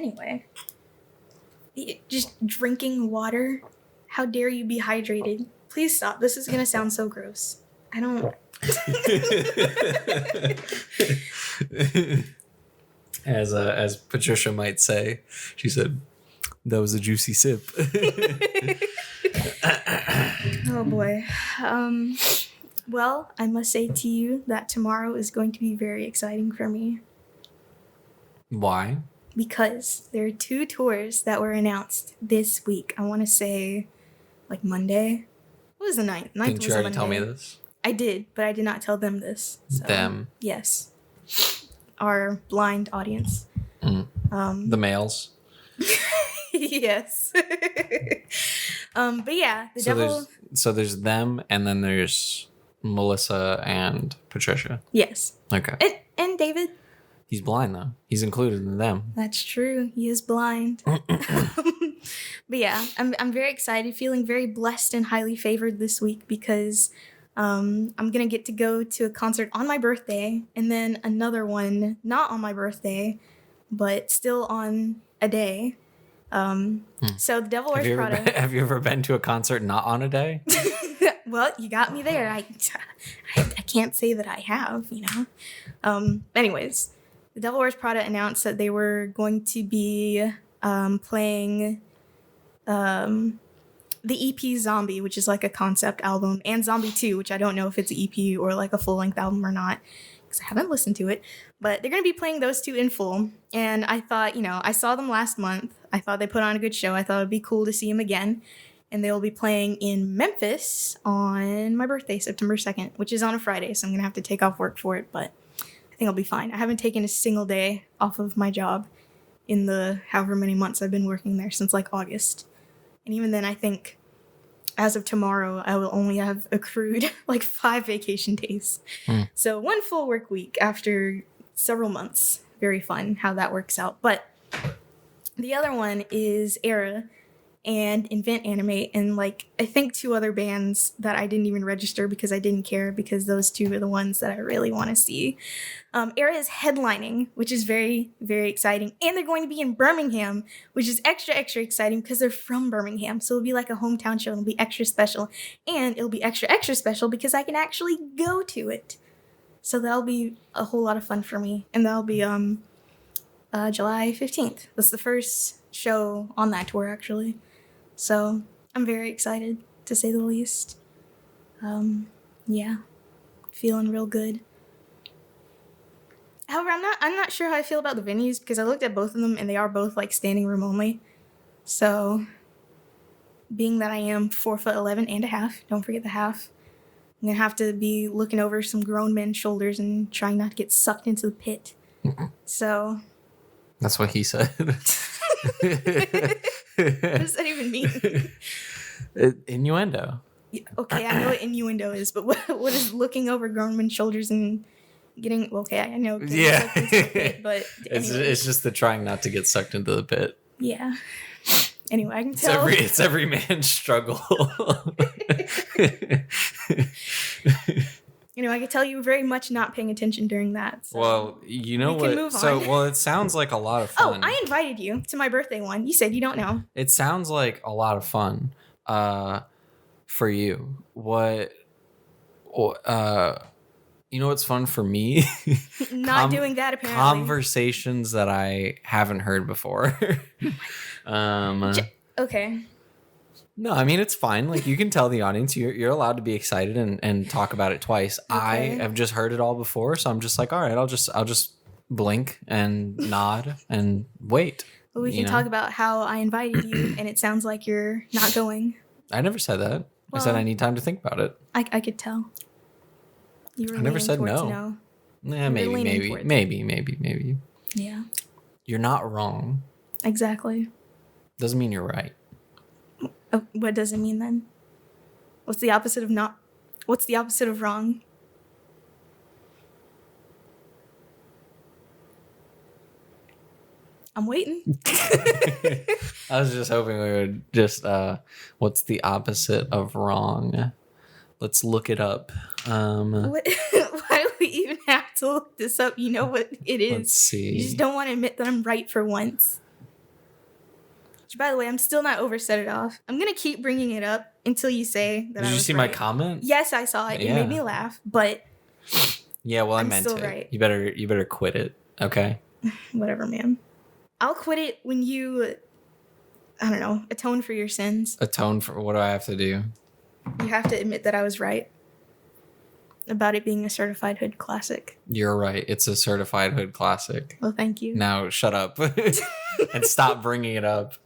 Anyway, just drinking water. How dare you be hydrated? Please stop. This is gonna sound so gross. I don't. As Patricia might say, she said, "That was a juicy sip." Oh boy. Well, I must say to you that tomorrow is going to be very exciting for me. Why? Because there are 2 tours that were announced this week. I want to say, like Monday. What was the 9th? 9th Didn't was you already Monday. tell me this? I did, but I did not tell them this. So, Them. Yes. Our blind audience. The males. Yes. But yeah, the devil. There's them, and then there's Melissa and Patricia. Yes. Okay. And David. He's blind though. He's included in them. That's true. He is blind. But yeah, I'm very excited, feeling very blessed and highly favored this week because I'm gonna get to go to a concert on my birthday and then another one not on my birthday, but still on a day. So the Devil Wears Prada. Have you ever been to a concert not on a day? Well, you got me there. I can't say that I have, you know. Anyways, the Devil Wears Prada announced that they were going to be playing the EP Zombie, which is like a concept album, and Zombie 2, which I don't know if it's an EP or like a full-length album or not, because I haven't listened to it. But they're going to be playing those 2 in full. And I thought, you know, I saw them last month. I thought they put on a good show. I thought it'd be cool to see them again. And they'll be playing in Memphis on my birthday, September 2nd, which is on a Friday. So I'm going to have to take off work for it, but I think I'll be fine. I haven't taken a single day off of my job in the however many months I've been working there, since like August. And even then, I think as of tomorrow, I will only have accrued like 5 vacation days. So 1 full work week after several months. Very fun how that works out. But the other one is Era and Invent Animate, and like I think 2 other bands that I didn't even register because I didn't care, because those 2 are the ones that I really want to see. Era is headlining, which is very, very exciting, and they're going to be in Birmingham, which is extra, extra exciting because they're from Birmingham, so it'll be like a hometown show. It'll be extra special, and it'll be extra, extra special because I can actually go to it. So that'll be a whole lot of fun for me, and that'll be July 15th. That's the first show on that tour, actually. So I'm very excited, to say the least. Yeah, feeling real good. However, I'm not sure how I feel about the venues, because I looked at both of them and they are both like standing room only. So, being that I am 4'11" and a half, don't forget the half, I'm gonna have to be looking over some grown men's shoulders and trying not to get sucked into the pit. So. That's what he said. What does that even mean? Innuendo. Okay, I know what innuendo is, but what is looking over grown men's shoulders and getting? Well, okay, I know. Yeah, pit, but it's just the trying not to get sucked into the pit. Yeah. Anyway, I can tell. It's every man's struggle. I can tell you were very much not paying attention during that. So well, you know we can move on. It sounds like a lot of fun. Oh, I invited you to my birthday one. You said you don't know. It sounds like a lot of fun for you. What you know what's fun for me? Not doing that, apparently. Conversations that I haven't heard before. Okay. No, I mean, it's fine. Like, you can tell the audience you're allowed to be excited and talk about it twice. Okay. I have just heard it all before, so I'm just like, all right, I'll just blink and nod and wait. Well, we can talk about how I invited you, and it sounds like you're not going. I never said that. Well, I said I need time to think about it. I could tell. You were I never said no. No. Yeah, maybe. Yeah. You're not wrong. Exactly. Doesn't mean you're right. Oh, what does it mean then? What's the opposite of not? What's the opposite of wrong? I'm waiting. I was just hoping we would just, what's the opposite of wrong? Let's look it up. Why do we even have to look this up? You know what it is. Let's see. You just don't want to admit that I'm right for once. Which, by the way, I'm still not over Set It Off. I'm going to keep bringing it up until you say that Did you see right. my comment? Yes, I saw it. It made me laugh, but yeah, well, I I'm meant still it. Right. You better quit it, okay? Whatever, man. I'll quit it when you, I don't know, atone for your sins. Atone for what do I have to do? You have to admit that I was right about it being a certified hood classic. You're right. It's a certified hood classic. Well, thank you. Now shut up and stop bringing it up.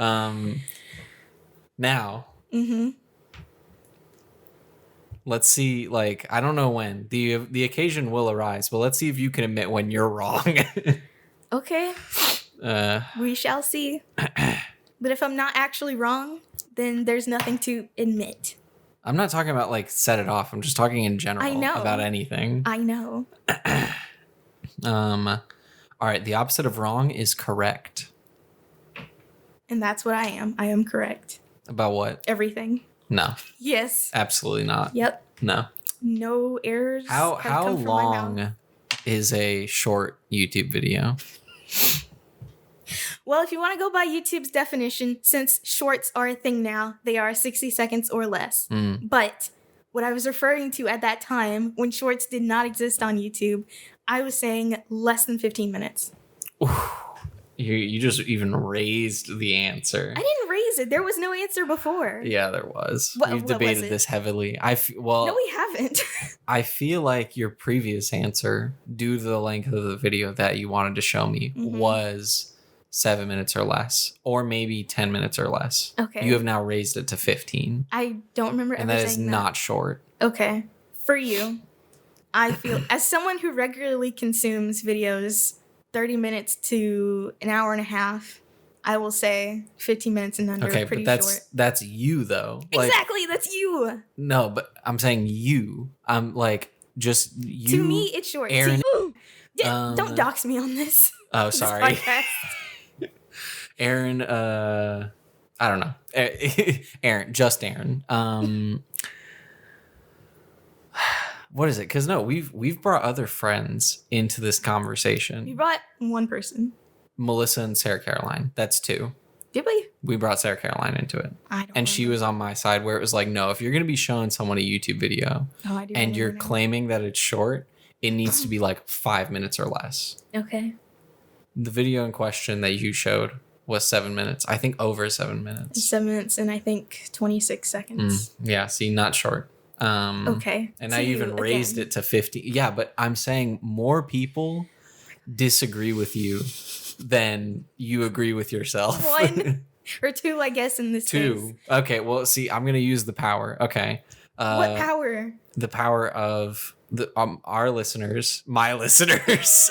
Now, let's see. Like, I don't know when the occasion will arise, but let's see if you can admit when you're wrong. Okay. We shall see. But if I'm not actually wrong, then there's nothing to admit. I'm not talking about like Set It Off. I'm just talking in general about anything. I know. All right. The opposite of wrong is correct. And that's what I am. I am correct. About what? Everything. No. Yes. Absolutely not. Yep. No. No errors. How long is a short YouTube video? Well, if you want to go by YouTube's definition, since shorts are a thing now, they are 60 seconds or less. But what I was referring to at that time, when shorts did not exist on YouTube, I was saying less than 15 minutes. You just even raised the answer. I didn't raise it. There was no answer before. Yeah, there was. We've What debated was it? this heavily. No, we haven't. I feel like your previous answer, due to the length of the video that you wanted to show me, was 7 minutes or less, or maybe 10 minutes or less. Okay. You have now raised it to 15. I don't remember And ever that is saying not short. Okay. For you, I feel, as someone who regularly consumes videos 30 minutes to an hour and a half, I will say 15 minutes and under. Okay, pretty but short. that's you though. Exactly, that's you. No, but I'm saying you. I'm like just you. To me, it's short. Arin, don't dox me on this. Oh, this sorry. podcast. Arin, I don't know. Arin, just Arin. What is it? Because no, we've brought other friends into this conversation. We brought one person. Melissa and Sarah Caroline. That's two. Did we? We brought Sarah Caroline into it. I don't and she was on my side where it was like, no, if you're going to be showing someone a YouTube video and you're claiming that it's short, it needs to be like 5 minutes or less. Okay. The video in question that you showed was 7 minutes. I think over 7 minutes. 7 minutes and I think 26 seconds. Yeah, see, not short. Okay. And I even raised it to 50. Yeah, but I'm saying more people disagree with you than you agree with yourself. One or two, I guess, in this case. Two. Okay, well, see, I'm going to use the power. Okay. What power? The power of our listeners, my listeners.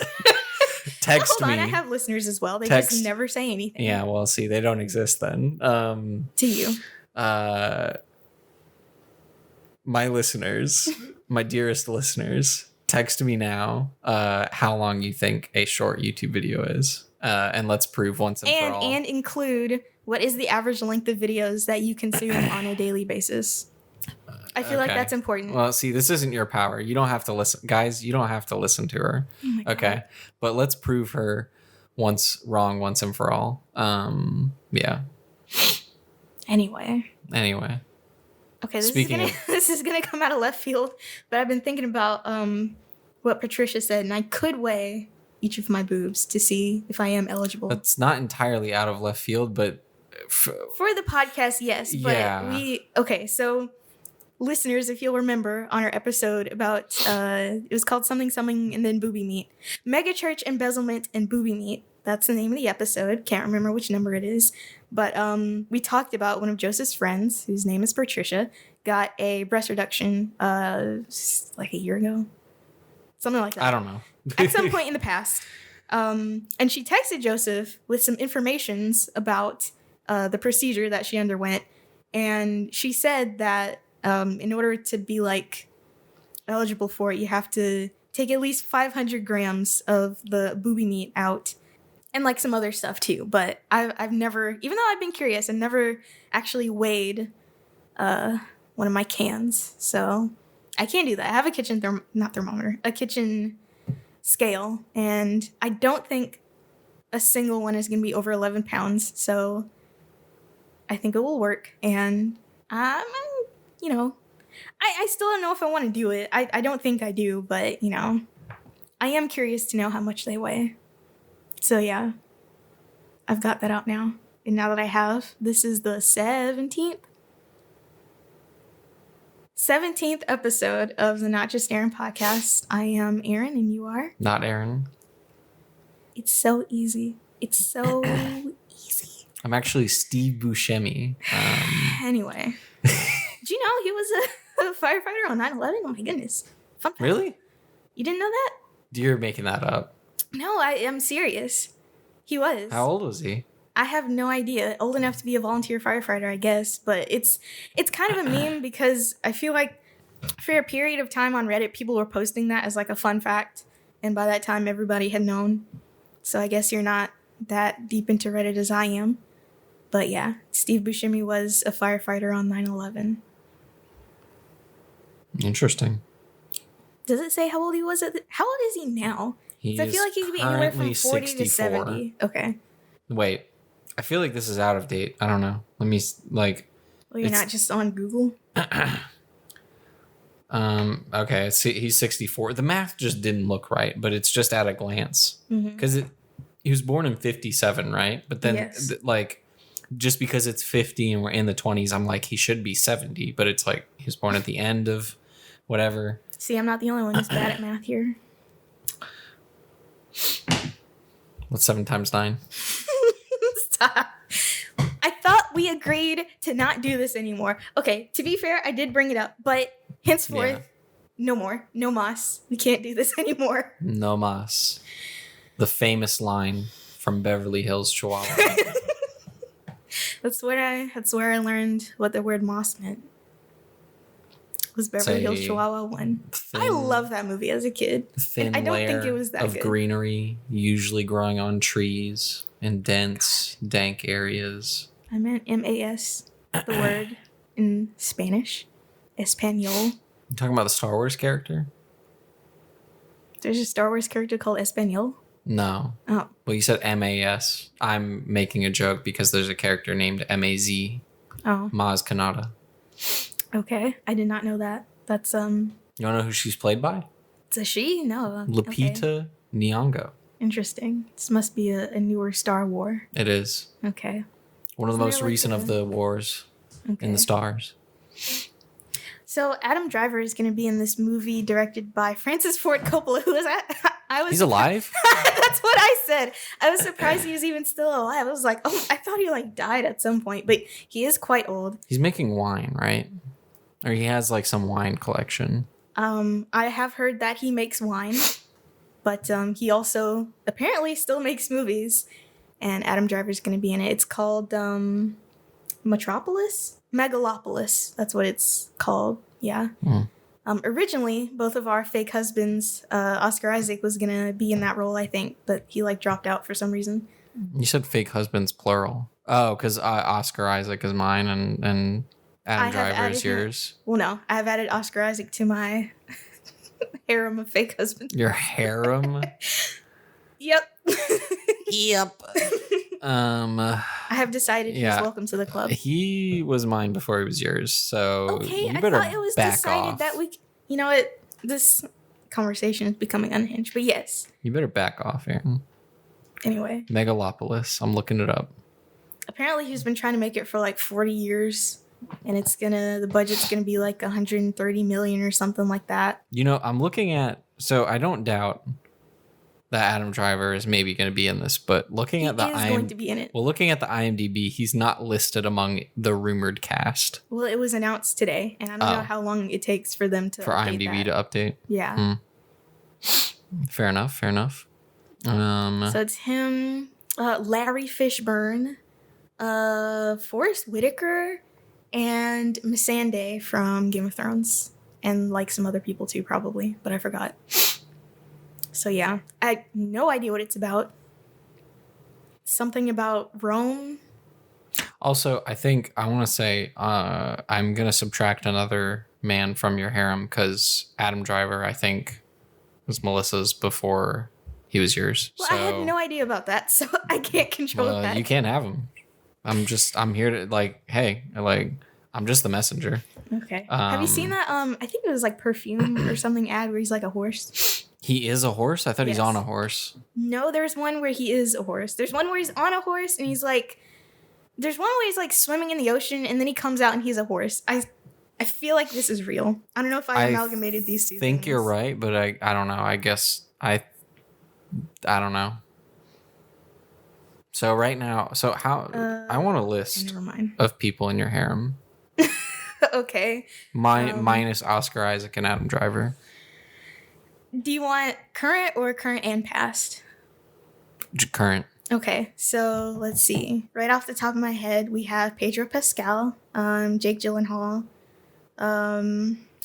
Text Hold on, me. I have listeners as well. They just never say anything. Yeah, well, see, they don't exist then. To you. My listeners, my dearest listeners, text me now how long you think a short YouTube video is. And let's prove once and for all. And include what is the average length of videos that you consume on a daily basis. I feel like that's important. Well, see, this isn't your power. You don't have to listen. Guys, you don't have to listen to her. Oh my God. Okay. But let's prove her once wrong, once and for all. Yeah. Anyway. Okay, this is gonna come out of left field, but I've been thinking about what Patricia said, and I could weigh each of my boobs to see if I am eligible. That's not entirely out of left field, but for the podcast, yes. But yeah. So listeners, if you'll remember on our episode about it was called something and then booby meat, mega church embezzlement and booby meat. That's the name of the episode. Can't remember which number it is. But we talked about one of Joseph's friends, whose name is Patricia, got a breast reduction like a year ago. Something like that. I don't know. At some point in the past. And she texted Joseph with some informations about the procedure that she underwent. And she said that in order to be like eligible for it, you have to take at least 500 grams of the booby meat out. And like some other stuff too, but I've never, even though I've been curious, I've never actually weighed one of my cans. So I can't do that. I have a kitchen a kitchen scale, and I don't think a single one is going to be over 11 pounds. So I think it will work. And, you know, I still don't know if I want to do it. I don't think I do, but, you know, I am curious to know how much they weigh. So, yeah, I've got that out now. And now that I have, this is the 17th episode of the Not Just Arin podcast. I am Arin, and you are? Not Arin. It's so easy. It's so easy. I'm actually Steve Buscemi. Anyway, did you know he was a firefighter on 9/11? Oh my goodness. Fun fact. Really? You didn't know that? You're making that up. No, I am serious. He was. How old was he? I have no idea. Old enough to be a volunteer firefighter, I guess. But it's kind of a meme because I feel like for a period of time on Reddit, people were posting that as like a fun fact. And by that time, everybody had known. So I guess you're not that deep into Reddit as I am. But yeah, Steve Buscemi was a firefighter on 9/11. Interesting. Does it say how old he was? How old is he now? I feel like he could be anywhere from 40 to 70. Okay. Wait. I feel like this is out of date. I don't know. Let me like. Well, you're not just on Google. Okay. See, he's 64. The math just didn't look right, but it's just at a glance because he was born in 57, right? But then yes. Like just because it's 50 and we're in the 20s, I'm like he should be 70, but it's like he was born at the end of whatever. See, I'm not the only one who's bad at math here. What's 7 times 9? Stop. I thought we agreed to not do this anymore. Okay, to be fair, I did bring it up, but henceforth, no more. No mas. We can't do this anymore. No mas. The famous line from Beverly Hills, Chihuahua. That's where I learned what the word moss meant. Was Beverly Hills, Chihuahua 1. I love that movie as a kid. Thin I don't layer think it was that of good. Greenery, usually growing on trees in dense, dank areas. I meant MAS, the word in Spanish. Espanol. You talking about the Star Wars character? There's a Star Wars character called Espanol? No. Oh. Well, you said MAS. I'm making a joke because there's a character named MAZ. Oh. Maz Kanata. Okay. I did not know that. That's, You don't know who she's played by? It's a she? No. Lupita Nyong'o. Interesting. This must be a newer Star War. It is. Okay. One of the most recent of the wars in the stars. So Adam Driver is going to be in this movie directed by Francis Ford Coppola. Who is that? He's alive? That's what I said. I was surprised he was even still alive. I was like, oh, I thought he like died at some point, but he is quite old. He's making wine, right? Or he has like some wine collection. I have heard that he makes wine, but he also apparently still makes movies, and Adam Driver's going to be in it. It's called Megalopolis. That's what it's called. Yeah. Originally, both of our fake husbands, Oscar Isaac was going to be in that role, I think, but he like dropped out for some reason. You said fake husbands plural. Oh, because Oscar Isaac is mine and Adam Driver is yours. Well, no, I've added Oscar Isaac to my harem of fake husbands. Your harem? Yep. Yep. I have decided he's welcome to the club. He was mine before he was yours, so okay, you better I thought it was decided off. that we. You know what? This conversation is becoming unhinged, but yes. You better back off, Aaron. Anyway. Megalopolis. I'm looking it up. Apparently, he's been trying to make it for like 40 years, and the budget's gonna be like 130 million or something like that. You know, I'm looking at. So I don't doubt that Adam Driver is maybe going to be in this, but looking at going to be in it. Well, looking at the IMDb, he's not listed among the rumored cast. Well, it was announced today, and I don't know how long it takes for them to IMDb to update. Yeah. Fair enough. So it's him, Larry Fishburne, Forrest Whitaker, and Missandei from Game of Thrones, and like some other people too, probably, but I forgot. So yeah, I have no idea what it's about. Something about Rome. Also, I think I want to say I'm going to subtract another man from your harem because Adam Driver, I think, was Melissa's before he was yours. Well, I had no idea about that, so I can't control that. You can't have him. I'm here to like, hey, like, I'm just the messenger. Okay. Have you seen that? I think it was like perfume or something ad where he's like a horse. He is a horse? I thought he's on a horse. No, there's one where he is a horse. There's one where he's on a horse and he's like, there's one where he's like swimming in the ocean and then he comes out and he's a horse. I feel like this is real. I don't know if I amalgamated these two I think things. you're right, but I don't know. I guess I don't know. So right now, I want a list never mind. of people in your harem. Okay. Minus Oscar Isaac and Adam Driver. Do you want current or current and past? Current. Okay, so let's see. Right off the top of my head, we have Pedro Pascal, Jake Gyllenhaal.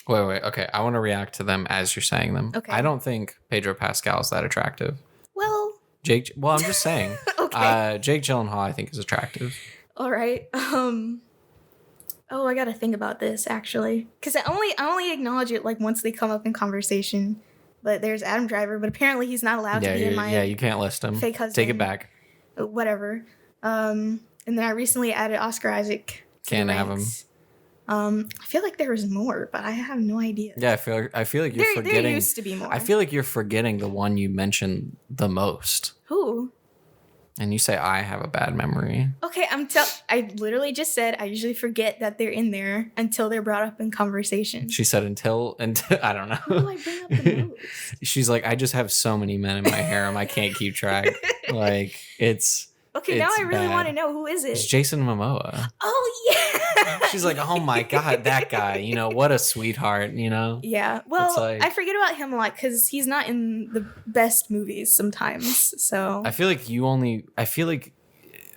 Wait. Okay, I want to react to them as you're saying them. Okay. I don't think Pedro Pascal is that attractive. Well, I'm just saying. Okay. Jake Gyllenhaal, I think, is attractive. All right. Oh, I gotta think about this actually, because I only acknowledge it like once they come up in conversation. But there's Adam Driver, but apparently he's not allowed to be in my you can't list him. Fake husband. Take it back. Whatever. And then I recently added Oscar Isaac. Can't have him. I feel like there was more, but I have no idea. Yeah, I feel like you're forgetting. There used to be more. I feel like you're forgetting the one you mentioned the most. Who? And you say I have a bad memory. Okay, I literally just said I usually forget that they're in there until they're brought up in conversation. She said until I don't know. Who do I bring up the most? She's like, I just have so many men in my harem, I can't keep track. Like it's. Okay, now I really want to know, who is it? It's Jason Momoa. Oh yeah. She's like, oh my god, that guy. You know, what a sweetheart. You know. Yeah. Well, like, I forget about him a lot because he's not in the best movies sometimes. So I feel like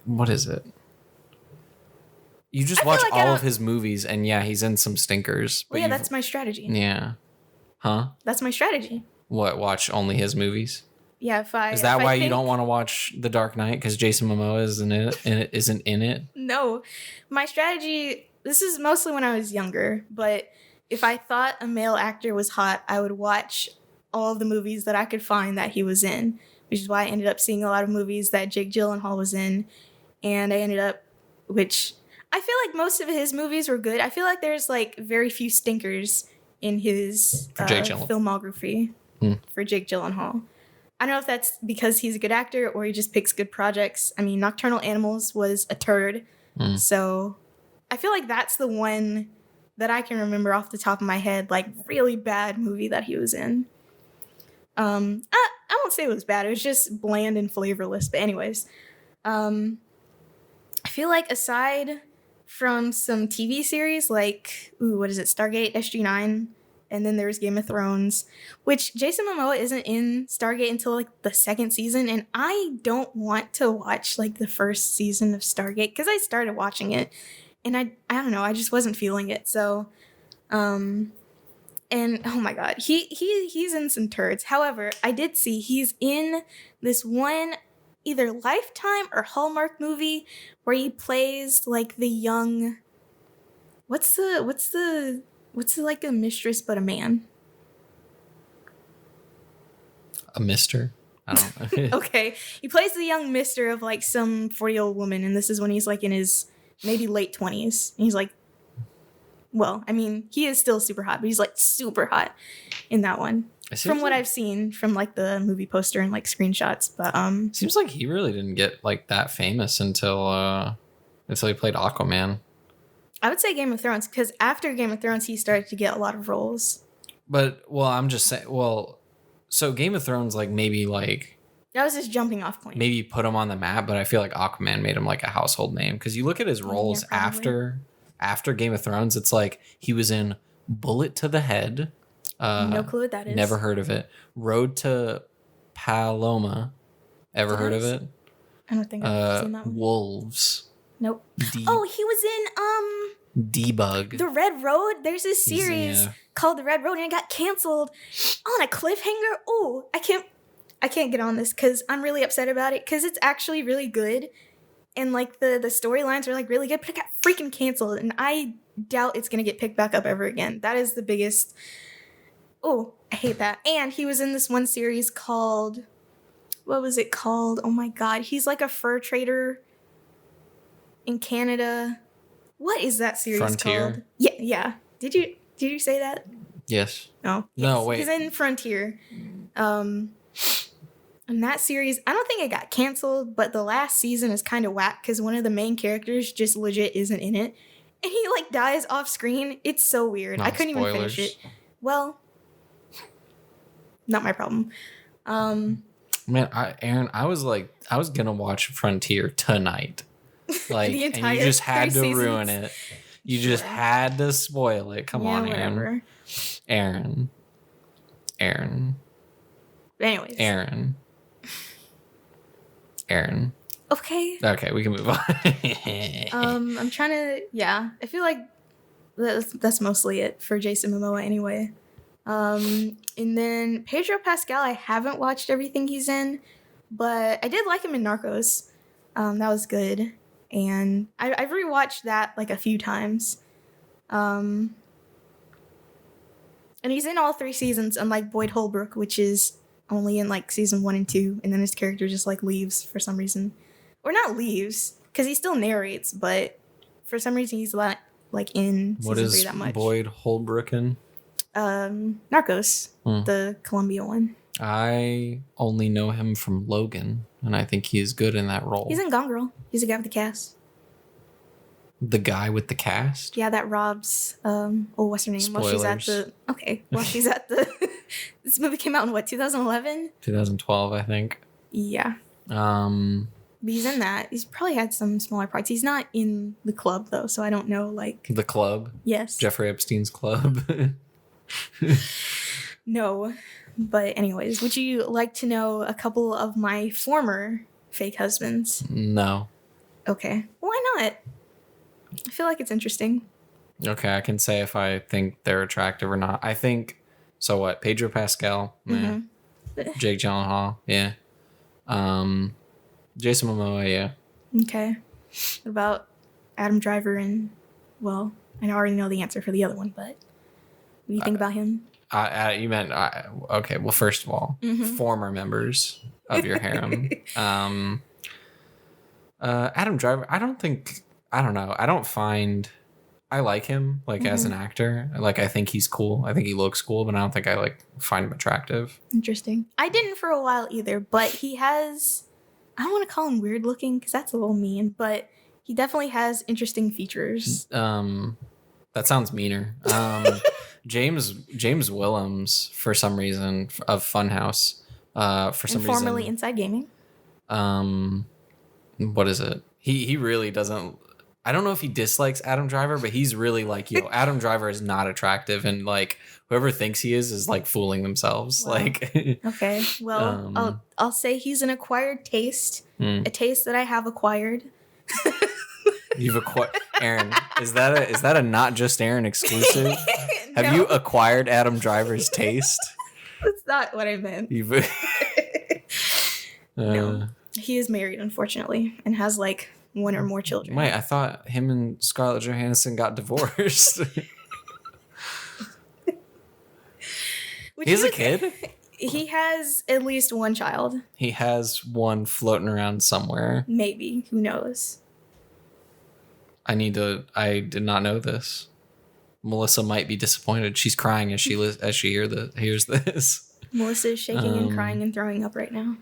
what is it? You just watch like all of his movies, and yeah, he's in some stinkers. But well, yeah, that's my strategy. Yeah. Huh? That's my strategy. What? Watch only his movies? Yeah, is that why you don't want to watch The Dark Knight? Because Jason Momoa isn't in it? No. My strategy, this is mostly when I was younger, but if I thought a male actor was hot, I would watch all of the movies that I could find that he was in, which is why I ended up seeing a lot of movies that Jake Gyllenhaal was in, and which I feel like most of his movies were good. I feel like there's like very few stinkers in his filmography for Jake Gyllenhaal. I don't know if that's because he's a good actor or he just picks good projects. I mean, Nocturnal Animals was a turd. So I feel like that's the one that I can remember off the top of my head, like really bad movie that he was in. I won't say it was bad. It was just bland and flavorless. But anyways, I feel like aside from some TV series like, what is it? Stargate SG-9. And then there's Game of Thrones, which Jason Momoa isn't in Stargate until like the second season. And I don't want to watch like the first season of Stargate because I started watching it and I don't know, I just wasn't feeling it. So, and oh my God, he's in some turds. However, I did see he's in this one either Lifetime or Hallmark movie where he plays like the young, what's like a mistress but a man? A mister? I don't know. Okay. He plays the young mister of like some 40-year-old woman, and this is when he's like in his maybe late 20s. And he's like, well, I mean, he is still super hot, but he's like super hot in that one. From what I've seen from like the movie poster and like screenshots. But seems like he really didn't get like that famous until he played Aquaman. I would say Game of Thrones, because after Game of Thrones, he started to get a lot of roles. But, well, I'm just saying, so Game of Thrones, like, maybe, like... That was his jumping off point. Maybe put him on the map, but I feel like Aquaman made him, like, a household name. Because you look at his roles after Game of Thrones, it's like he was in Bullet to the Head. No clue what that is. Never heard of it. Road to Paloma. Ever heard of it? I don't think I've seen that one. Wolves. Nope. He was in Debug. The Red Road. There's a series called The Red Road, and it got canceled on a cliffhanger. Oh, I can't get on this because I'm really upset about it because it's actually really good, and like the storylines are like really good, but it got freaking canceled, and I doubt it's gonna get picked back up ever again. That is the biggest. Oh, I hate that. And he was in this one series called, what was it called? Oh my God, he's like a fur trader. in Canada. What is that series Frontier? called? Yeah. Did you say that? Yes. No. No, wait. He's in Frontier. And that series, I don't think it got canceled, but the last season is kind of whack because one of the main characters just legit isn't in it. And he, like, dies off screen. It's so weird. I couldn't even finish it. Well, not my problem. Man, Aaron, I was gonna watch Frontier tonight. Like, and you just had to ruin it. You just had to spoil it. Come on, Aaron. Whatever. Aaron. Anyways. Aaron. Okay, we can move on. I'm trying to, I feel like that's mostly it for Jason Momoa anyway. And then Pedro Pascal, I haven't watched everything he's in, but I did like him in Narcos. That was good. And I've rewatched that like a few times. And he's in all 3 seasons, unlike Boyd Holbrook, which is only in like season 1 and 2, and then his character just like leaves for some reason. Or not leaves, because he still narrates, but for some reason he's not like in season 3 that much. What is Boyd Holbrook in? Narcos, the Colombia one. I only know him from Logan, and I think he's good in that role. He's in Gone Girl. He's the guy with the cast. The guy with the cast? Yeah, that robs, what's her name? Spoilers. While she's at the, this movie came out in what, 2011? 2012, I think. Yeah. But he's in that. He's probably had some smaller parts. He's not in The Club, though, so I don't know, like... The Club? Yes. Jeffrey Epstein's Club? No. But anyways, would you like to know a couple of my former fake husbands? No. Okay. Why not? I feel like it's interesting. Okay, I can say if I think they're attractive or not. I think... So what? Pedro Pascal? Yeah. Jake Gyllenhaal? Yeah. Jason Momoa, yeah. Okay. What about Adam Driver and, well, I already know the answer for the other one, but what do you think about him? You meant, okay, well, first of all, former members of your harem. Adam Driver, I don't know. I like him, like, as an actor. Like, I think he's cool. I think he looks cool, but I don't think I, like, find him attractive. Interesting. I didn't for a while either, but he has... I don't want to call him weird looking because that's a little mean, but he definitely has interesting features. That sounds meaner. James Willems, for some reason, of Funhouse, for some reason. Formerly Inside Gaming. What is it? He really doesn't. I don't know if he dislikes Adam Driver, but he's really like, Adam Driver is not attractive, and like whoever thinks he is like fooling themselves. Wow. Like, okay, well, I'll say he's an acquired taste, a taste that I have acquired. You've acquired, Aaron. Is that a not just Aaron exclusive? No. Have you acquired Adam Driver's taste? That's not what I meant. No, he is married, unfortunately, and has like 1 or more children. Wait, I thought him and Scarlett Johansson got divorced. He has a kid? He has at least 1 child. He has 1 floating around somewhere. Maybe. Who knows? I did not know this. Melissa might be disappointed. She's crying as she hears this. Melissa is shaking and crying and throwing up right now.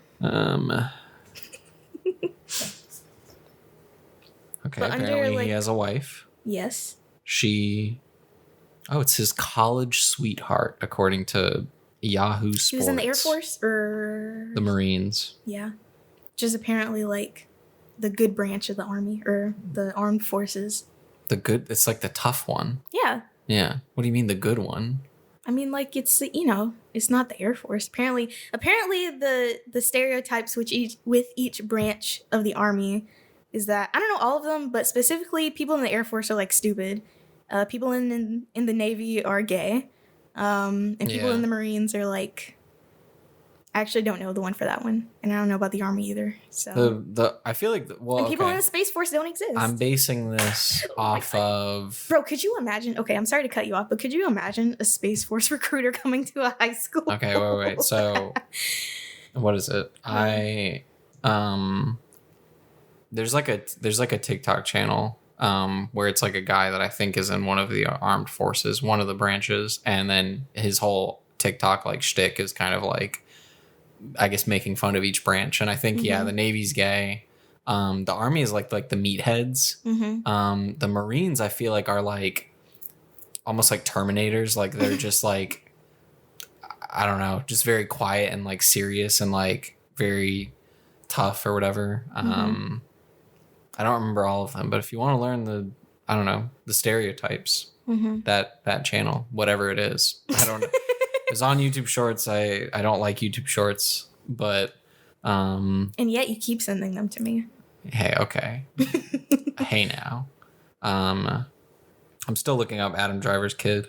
Okay, but apparently he has a wife. Yes. It's his college sweetheart, according to Yahoo Sports. He was in the Air Force or... The Marines. Yeah. Which is apparently like the good branch of the Army or the armed forces. It's like the tough one. Yeah. Yeah. What do you mean the good one? I mean, like, it's, it's not the Air Force. Apparently the stereotypes with each branch of the Army is that, I don't know all of them, but specifically people in the Air Force are, like, stupid. People in the Navy are gay. And people in the Marines are, like... I actually don't know the one for that one. And I don't know about the Army either. So I feel like... and people in the Space Force don't exist. I'm basing this off of... Bro, could you imagine... Okay, I'm sorry to cut you off, but could you imagine a Space Force recruiter coming to a high school? Okay, wait. So, what is it? There's like a TikTok channel where it's like a guy that I think is in one of the armed forces, one of the branches, and then his whole TikTok like shtick is kind of like, I guess, making fun of each branch. And I think the Navy's gay. The Army is like the meatheads. The Marines, I feel like, are like almost like Terminators. Like they're just like, I don't know, just very quiet and like serious and like very tough or whatever. I don't remember all of them, but if you want to learn the stereotypes, that channel, whatever it is, I don't know. It's on YouTube Shorts. I don't like YouTube Shorts, but and yet you keep sending them to me. Hey, okay. Hey now. I'm still looking up Adam Driver's kid.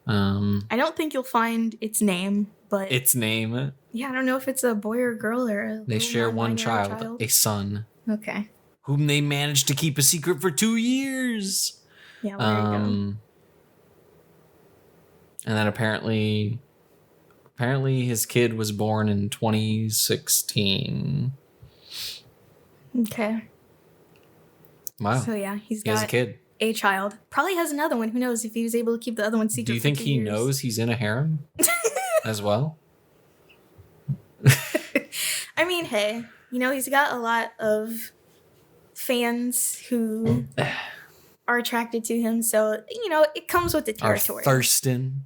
I don't think you'll find its name, but its name. Yeah, I don't know if it's a boy or a girl or they share one child, a son. Okay. Whom they managed to keep a secret for 2 years. Yeah, well, there you go. And then apparently his kid was born in 2016. Okay. Wow. So yeah, he has a kid. A child. Probably has another one. Who knows if he was able to keep the other one secret. Do you think he knows he's in a harem as well? I mean, hey, he's got a lot of fans who are attracted to him, so it comes with the territory. Are thirsting.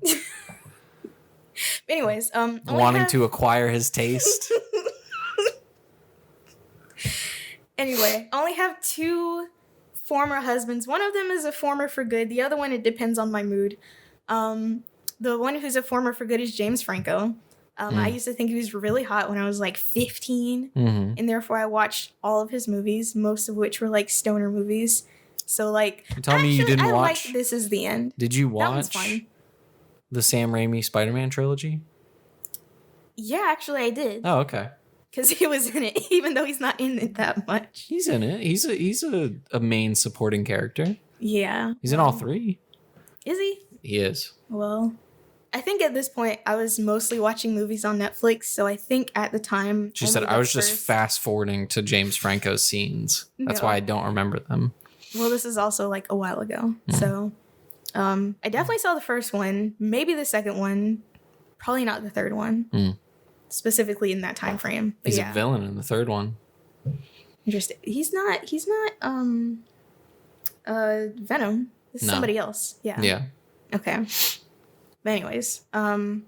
Anyways, wanting to acquire his taste. Anyway, I only have 2 former husbands. One of them is a former for good. The other one, it depends on my mood. The one who's a former for good is James Franco. I used to think he was really hot when I was like 15, and therefore I watched all of his movies, most of which were like stoner movies. So like, tell me you didn't watch like This Is the End. Did you watch that one's fun. The Sam Raimi Spider-Man trilogy? Yeah, actually I did. Oh, okay. Because he was in it, even though he's not in it that much. He's in it. He's a main supporting character. Yeah. He's in all 3. Is he? He is. Well, I think at this point I was mostly watching movies on Netflix, so I think at the time she said I was just fast forwarding to James Franco's scenes. That's why I don't remember them. Well, this is also like a while ago, so I definitely saw the first one, maybe the second one, probably not the third one. Specifically in that time frame. But he's a villain in the third one. Interesting. He's not Venom. This is somebody else. Yeah. Yeah. Okay. But anyways, James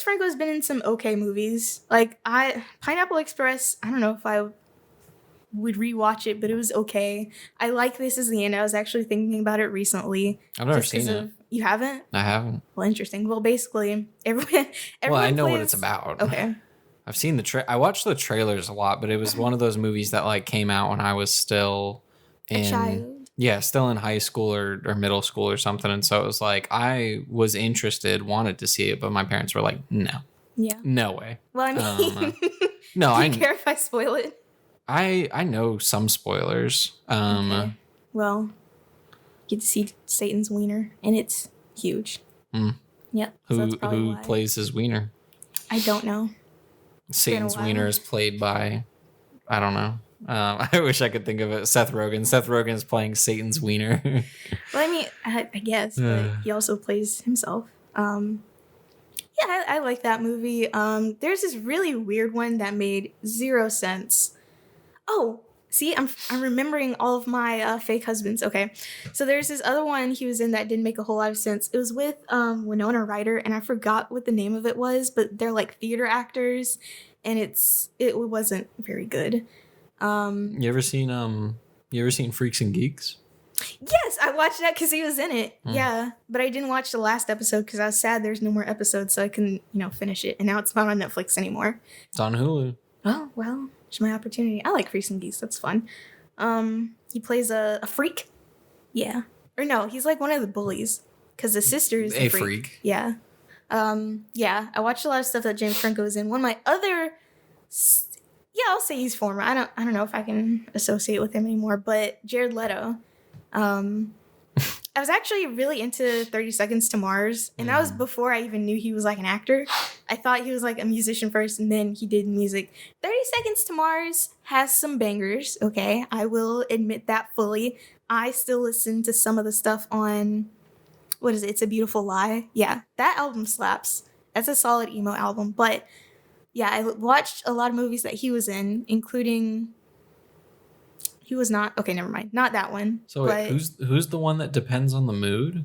Franco's been in some okay movies. Like Pineapple Express, I don't know if I would rewatch it, but it was okay. I like This Is the End. I was actually thinking about it recently. I've never seen it. You haven't? I haven't. Well, interesting. Well, basically, everyone well, I know what it's about. Okay. I've seen I watched the trailers a lot, but it was one of those movies that like came out when I was still in... A child? Yeah, still in high school or middle school or something. And so it was like, I was interested, wanted to see it, but my parents were like, no. Yeah. No way. Well, I mean... no, Do you care if I spoil it? I know some spoilers. Okay. Well, you get to see Satan's wiener, and it's huge. Yep. Who plays his wiener? I don't know. Satan's wiener is played by, I don't know. I wish I could think of it. Seth Rogen. Seth Rogen is playing Satan's wiener. Well, I mean, I guess, but he also plays himself. Yeah, I like that movie. There's this really weird one that made 0 sense. Oh, see, I'm remembering all of my fake husbands. Okay, so there's this other one he was in that didn't make a whole lot of sense. It was with Winona Ryder, and I forgot what the name of it was, but they're like theater actors, and it wasn't very good. You ever seen Freaks and Geeks? Yes, I watched that because he was in it. Yeah, but I didn't watch the last episode because I was sad there's no more episodes, so I couldn't finish it. And now it's not on Netflix anymore. It's on Hulu. Oh well. It's my opportunity. I like Freaks and Geeks. That's fun. He plays a freak. Yeah. Or no, he's like one of the bullies. Because the sister is a freak. Yeah. Yeah. I watched a lot of stuff that James Franco was in. One of my other... Yeah, I'll say he's former. I don't know if I can associate with him anymore. But Jared Leto. I was actually really into 30 Seconds to Mars. And that was before I even knew he was like an actor. I thought he was like a musician first and then he did music. 30 Seconds to Mars has some bangers, okay? I will admit that fully. I still listen to some of the stuff on, what is it? It's a Beautiful Lie. Yeah, that album slaps. That's a solid emo album. But yeah, I watched a lot of movies that he was in, including... He was not... Okay, never mind. Not that one. So wait, who's the one that depends on the mood?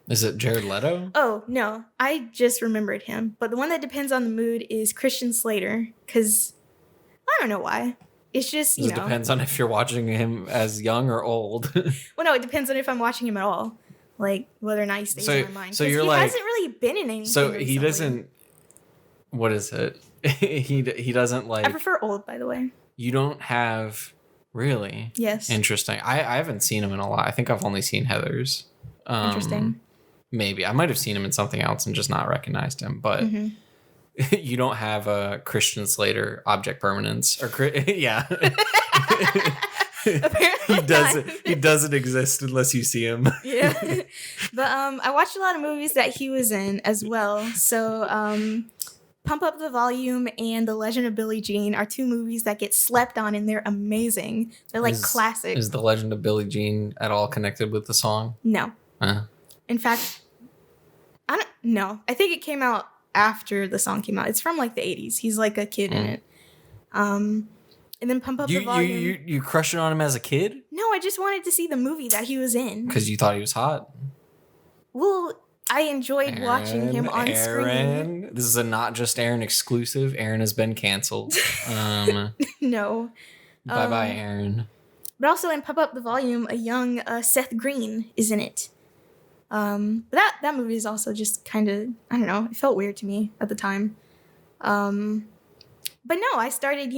Is it Jared Leto? Oh, no. I just remembered him. But the one that depends on the mood is Christian Slater. Because I don't know why. It's just, you know. It depends on if you're watching him as young or old. Well, no, it depends on if I'm watching him at all. Like, whether or not he stays in my mind. So he hasn't really been in anything So recently. he doesn't... What is it? he doesn't like... I prefer old, by the way. You don't have... Really? Yes. Interesting. I haven't seen him in a lot. I think I've only seen Heathers. Interesting. Maybe. I might have seen him in something else and just not recognized him. But you don't have a Christian Slater object permanence. Yeah. Apparently he doesn't exist unless you see him. Yeah. But I watched a lot of movies that he was in as well. So Pump Up the Volume and The Legend of Billie Jean are two movies that get slept on and they're amazing. They're like classic. Is The Legend of Billie Jean at all connected with the song? No. In fact, I don't know. I think it came out after the song came out. It's from like the 80s. He's like a kid in it. And then Pump Up the Volume. You crushing on him as a kid? No, I just wanted to see the movie that he was in. Because you thought he was hot? Well, I enjoyed watching him on screen. This is a Not Just Arin exclusive. Arin has been canceled. No. Bye-bye, Arin. But also in Pump Up the Volume, a young Seth Green is in it. But that movie is also just kind of, I don't know, it felt weird to me at the time. But no, I started,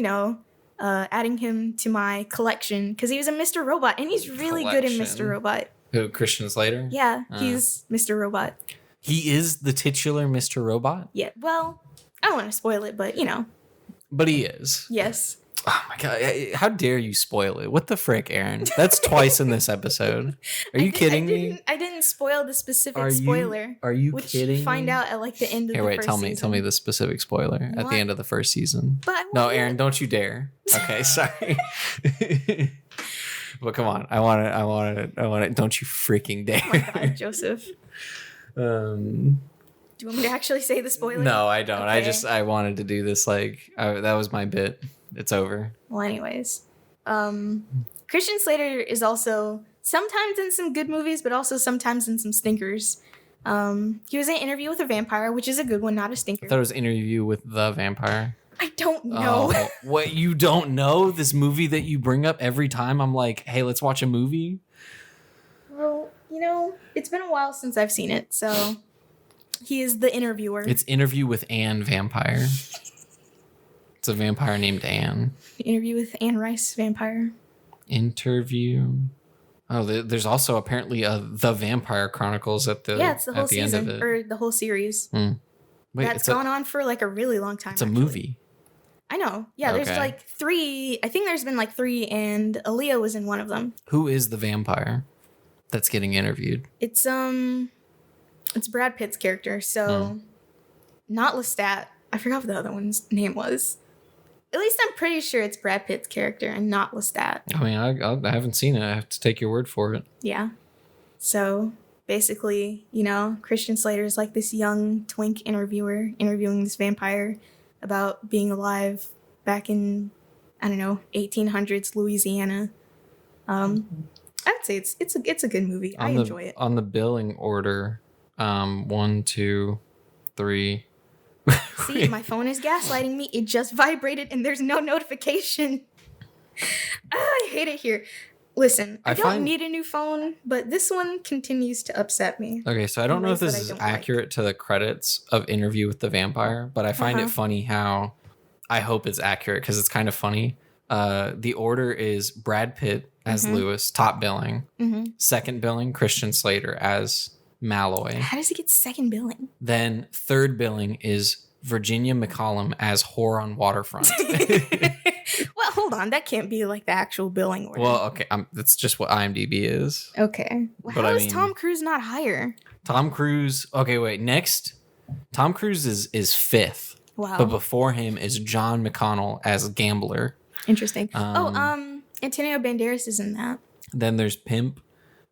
adding him to my collection because he was in Mr. Robot and he's really good in Mr. Robot. Who, Christian Slater? Yeah, he's Mr. Robot. He is the titular Mr. Robot? Yeah, well, I don't want to spoil it, but But he is. Yes. Oh my god, how dare you spoil it? What the frick, Arin? That's twice in this episode. Are you kidding me? I didn't spoil the specific spoiler. Are you kidding me? Which you find out at like the end of the first season. Tell me the specific spoiler at the end of the first season. But no, Arin, don't you dare. Okay, sorry. But come on, I want it. Don't you freaking dare. Oh my god, Joseph. Do you want me to actually say the spoiler? No, I don't. Okay. I wanted to do this that was my bit. It's over. Well, anyways, Christian Slater is also sometimes in some good movies, but also sometimes in some stinkers. He was in Interview with a Vampire, which is a good one, not a stinker. I thought it was Interview with the Vampire. I don't know. Oh, what, you don't know? This movie that you bring up every time I'm like, hey, let's watch a movie? Well, it's been a while since I've seen it, so he is the interviewer. It's Interview with Anne Vampire. It's a vampire named Anne. Interview with Anne Rice Vampire. Interview. Oh, there's also apparently The Vampire Chronicles it's the whole season or the whole series. Wait, that's gone on for like a really long time. It's a movie. I know. Yeah, Okay. there's like 3. I think there's been like 3, and Aaliyah was in one of them. Who is the vampire that's getting interviewed? It's Brad Pitt's character. So not Lestat. I forgot what the other one's name was. At least I'm pretty sure it's Brad Pitt's character and not Lestat. I mean, I haven't seen it. I have to take your word for it. Yeah. So basically, Christian Slater is like this young twink interviewer interviewing this vampire about being alive back in, I don't know, 1800s Louisiana. I'd say it's a good movie. I enjoy it. On the billing order, 1, 2, 3. See, my phone is gaslighting me. It just vibrated and there's no notification. I hate it here. Listen, I don't need a new phone, but this one continues to upset me. Okay, so I don't know if this is accurate to the credits of Interview with the Vampire, but I find it funny how I hope it's accurate because it's kind of funny. The order is Brad Pitt as Lewis, top billing. Second billing, Christian Slater as Malloy. How does he get second billing? Then third billing is Virginia McCollum as Whore on Waterfront. Well, hold on. That can't be like the actual billing order. Well, okay. That's just what IMDb is. Okay. Well, how is Tom Cruise not higher? Tom Cruise. Okay, wait. Next Tom Cruise is fifth. Wow. But before him is John McConnell as Gambler. Interesting. Antonio Banderas is in that. Then there's Pimp.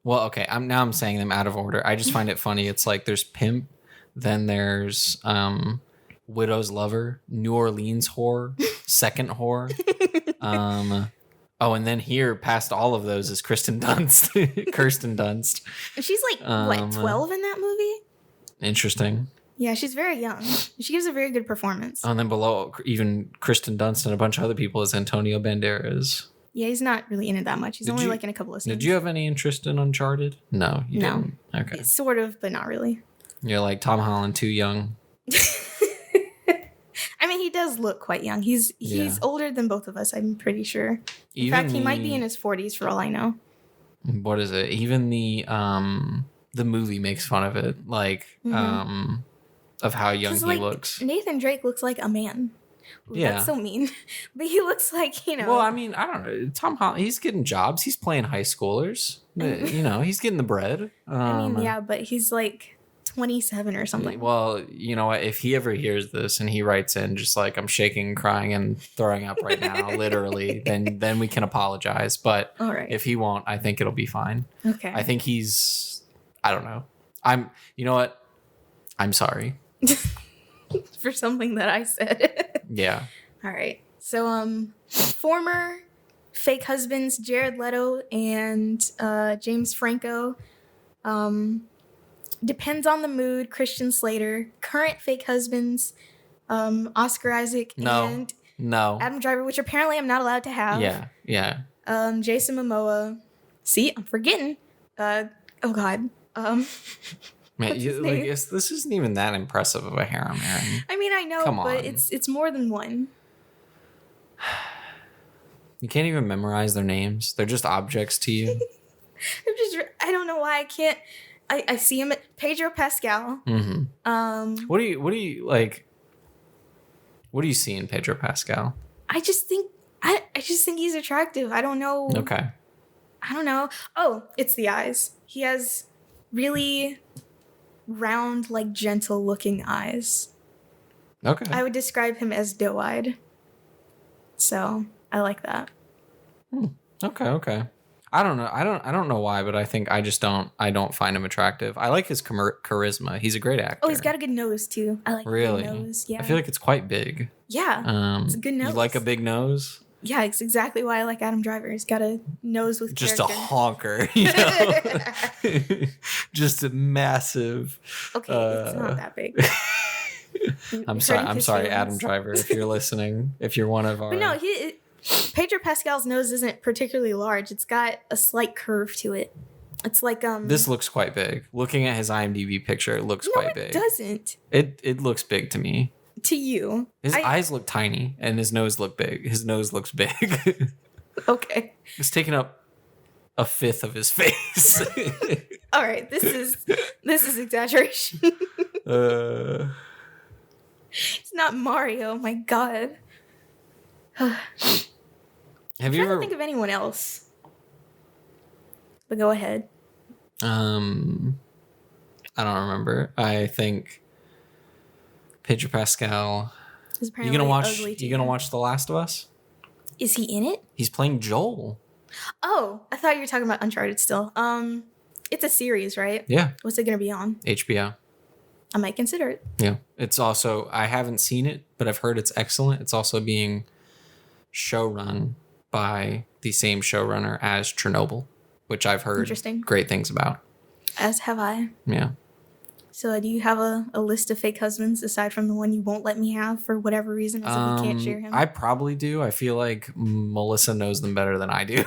Well, okay, I'm saying them out of order. I just find it funny. It's like there's Pimp, then there's Widow's Lover, New Orleans Whore, Second Whore. And then here, past all of those, is Kirsten Dunst. Kirsten Dunst. She's like, 12 in that movie? Interesting. Yeah, she's very young. She gives a very good performance. And then below, even Kristen Dunst and a bunch of other people is Antonio Banderas. Yeah, he's not really in it that much. He's only like in a couple of scenes. Did you have any interest in Uncharted? No, you didn't. Okay. Sort of, but not really. You're like Tom Holland, too young. I mean, he does look quite young. He's older than both of us, I'm pretty sure. In fact, he might be in his 40s for all I know. What is it? Even the movie makes fun of it, like of how young he looks. Nathan Drake looks like a man. Ooh, yeah, that's so mean. But he looks like, Well, I mean, I don't know. Tom Holland, he's getting jobs. He's playing high schoolers. He's getting the bread. But he's like 27 or something. Well, you know what? If he ever hears this and he writes in just like, I'm shaking, crying, and throwing up right now, literally, then we can apologize. But all right. If he won't, I think it'll be fine. Okay. I think I don't know. You know what? I'm sorry. For something that I said. Yeah. All right. So, former fake husbands, Jared Leto and James Franco. Depends on the mood, Christian Slater. Current fake husbands, Oscar Isaac and Adam Driver, which apparently I'm not allowed to have. Yeah. Jason Momoa. See, I'm forgetting. Oh God. Man, this isn't even that impressive of a harem, Arin. I mean, I know, but it's more than one. You can't even memorize their names. They're just objects to you. I don't know why I can't. I see him at Pedro Pascal. Mm-hmm. What do you like? What do you see in Pedro Pascal? I just think he's attractive. I don't know. Okay. I don't know. Oh, it's the eyes. He has really round, like gentle looking eyes. Okay. I would describe him as doe-eyed. So I like that. Okay. I don't know. I don't know why, but I think I don't find him attractive. I like his charisma. He's a great actor. Oh, he's got a good nose too. I like really? A good nose. Yeah. I feel like it's quite big. Yeah. It's a good nose. You like a big nose? Yeah, it's exactly why I like Adam Driver. He's got a nose with just character. A honker, you know? Just a massive. Okay, it's not that big. I'm sorry, Adam Driver, if you're listening, if you're one of our. But no, Pedro Pascal's nose isn't particularly large. It's got a slight curve to it. It's like This looks quite big. Looking at his IMDb picture, it looks quite big. It doesn't. It looks big to me. To you. His eyes look tiny and his nose look big. His nose looks big. Okay. It's taking up a fifth of his face. All right, this is exaggeration. It's not Mario, my God. Have you ever think of anyone else? But go ahead. I don't remember. I think Pedro Pascal. You gonna watch The Last of Us? Is he in it? He's playing Joel. Oh, I thought you were talking about Uncharted still. It's a series, right? Yeah. What's it gonna be on? HBO. I might consider it. Yeah. It's also, I haven't seen it, but I've heard it's excellent. It's also being showrun by the same showrunner as Chernobyl, which I've heard great things about. As have I. Yeah. So do you have a list of fake husbands aside from the one you won't let me have for whatever reason, as if we can't share him? I probably do. I feel like Melissa knows them better than I do.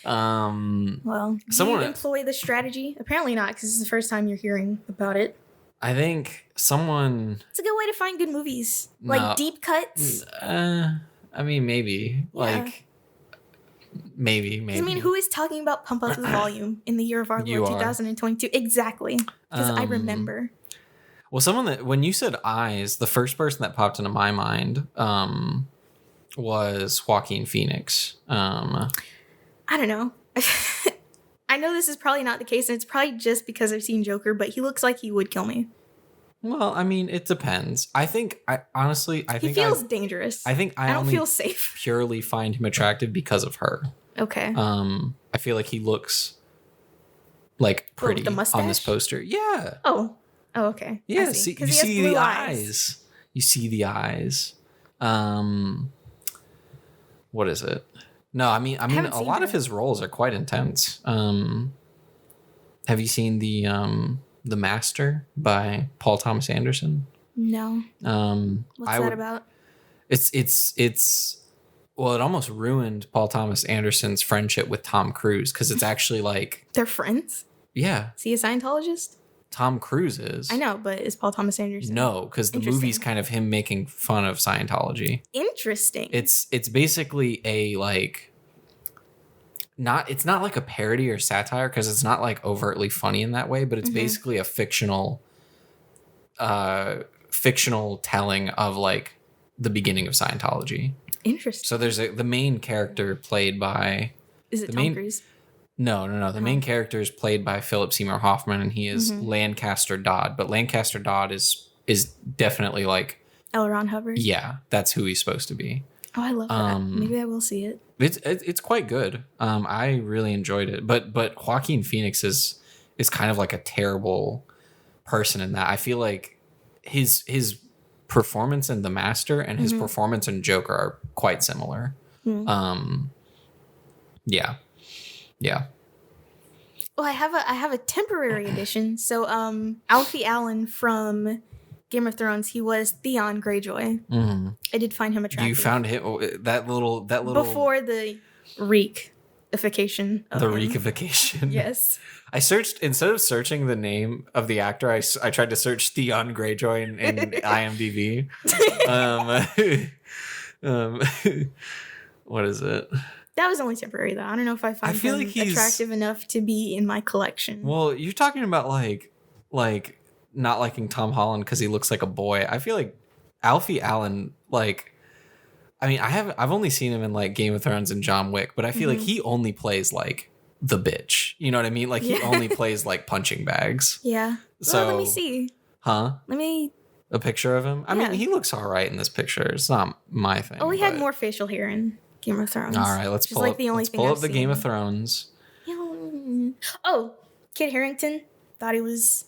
Well, do you employ the strategy? Apparently not, because it's the first time you're hearing about it. I think someone... It's a good way to find good movies. Like deep cuts. I mean, maybe. Yeah. Like... Maybe. I mean, who is talking about Pump Up the Volume in the year of our Lord 2022? Exactly. Because I remember. Well, someone that, when you said eyes, the first person that popped into my mind was Joaquin Phoenix. I don't know. I know this is probably not the case, and it's probably just because I've seen Joker, but he looks like he would kill me. Well, I mean, it depends. I think He feels dangerous. I think I don't only feel safe. purely find him attractive because of her. Okay. I feel like he looks like pretty the mustache? on this poster. Yeah. Oh, okay. Yeah. I see. You He has see blue the eyes. You see the eyes. What is it? No, I mean, haven't a seen lot of her. his roles are quite intense. Have you seen the Master by Paul Thomas Anderson? No. What's that about? It's well, it almost ruined Paul Thomas Anderson's friendship with Tom Cruise because it's actually like, They're friends? yeah, Is he a Scientologist? Tom Cruise is. I know, but is Paul Thomas Anderson? No, because the movie's kind of him making fun of Scientology. Interesting. It's basically a like, it's not like a parody or satire because it's not like overtly funny in that way, but it's basically a fictional telling of like the beginning of Scientology. Interesting. So there's the main character played by. Is it Tom Cruise? No. The main character is played by Philip Seymour Hoffman, and he is Lancaster Dodd. But Lancaster Dodd is definitely like L. Ron Hubbard. Yeah, that's who he's supposed to be. Oh, I love that. Maybe I will see it. It's quite good. I really enjoyed it. But Joaquin Phoenix is kind of like a terrible person in that. I feel like his performance in The Master and his performance in Joker are quite similar. Yeah. Well, I have a temporary edition. So, Alfie Allen from Game of Thrones, he was Theon Greyjoy. I did find him attractive. You found him that little before the reification. The reification. Yes. I searched, instead of searching the name of the actor, I tried to search Theon Greyjoy in IMDb. What is it? That was only temporary, though. I don't know if I find him like attractive enough to be in my collection. Well, you're talking about like not liking Tom Holland because he looks like a boy. I feel like Alfie Allen, like, I mean, I've only seen him in like Game of Thrones and John Wick, but I feel like he only plays like the bitch. You know what I mean? Like he only plays like punching bags. Yeah. So well, let me see. Huh? Let me. A picture of him? I mean, he looks all right in this picture. It's not my thing. Oh, he had more facial hair in Game of Thrones. All right, let's pull up the Game of Thrones. Oh, Kit Harington. Thought he was.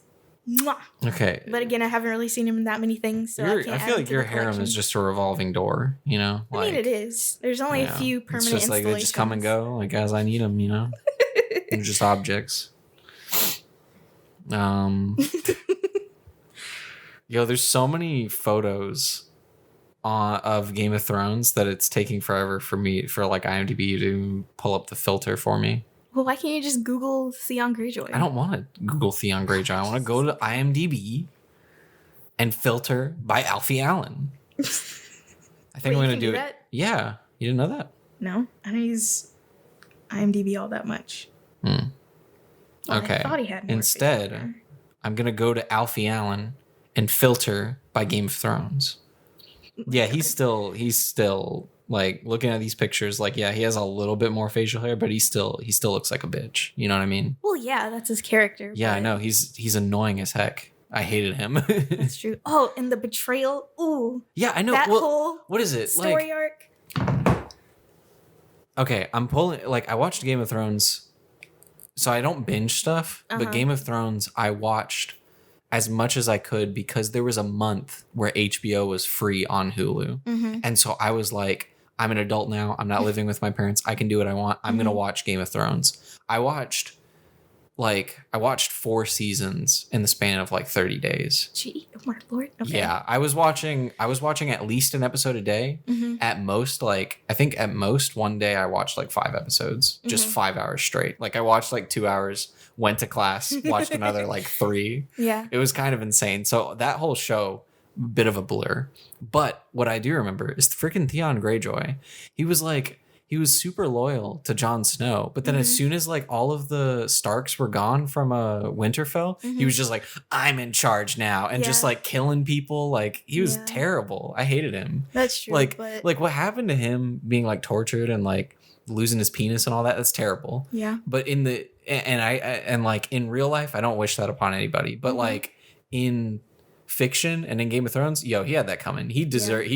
Mwah. Okay. But again, I haven't really seen him in that many things, so I feel like your harem is just a revolving door, you know? I mean, it is. There's only a few permanent installations. It's just like they just come and go, like as I need them, you know? They're just objects. Yo, there's so many photos of Game of Thrones that it's taking forever for like IMDb to pull up the filter for me. Well, why can't you just Google Theon Greyjoy? I don't want to Google Theon Greyjoy. I want to go to IMDb and filter by Alfie Allen. I think I'm going to do it. That? Yeah. You didn't know that? No. I don't use IMDb all that much. Well, okay. I thought he had more. Instead, I'm going to go to Alfie Allen and filter by Game of Thrones. Yeah, he's still like looking at these pictures, like, yeah, he has a little bit more facial hair, but he still looks like a bitch. You know what I mean? Well, yeah, that's his character. Yeah, I know. He's annoying as heck. I hated him. That's true. Oh, and the betrayal. Ooh. Yeah, I know. That whole what is it? Story arc. Okay, I'm pulling, like, I watched Game of Thrones, so I don't binge stuff, but Game of Thrones I watched as much as I could because there was a month where HBO was free on Hulu. And so I was like, I'm an adult now. I'm not living with my parents. I can do what I want. I'm going to watch Game of Thrones. I watched 4 seasons in the span of like 30 days. Gee, oh my lord. Okay. Yeah, I was watching at least an episode a day. At most, I think at most one day I watched like 5 episodes, just 5 hours straight. Like I watched like 2 hours, went to class, watched another like 3. Yeah. It was kind of insane. So that whole show, bit of a blur. But what I do remember is the freaking Theon Greyjoy. He was super loyal to Jon Snow, but then as soon as like all of the Starks were gone from Winterfell, he was just like, I'm in charge now, and just like killing people. Like he was terrible. I hated him. That's true. Like what happened to him being like tortured and like losing his penis and all that, that's terrible. Yeah. But in the and like in real life, I don't wish that upon anybody. But like in fiction and in Game of Thrones, he had that coming. He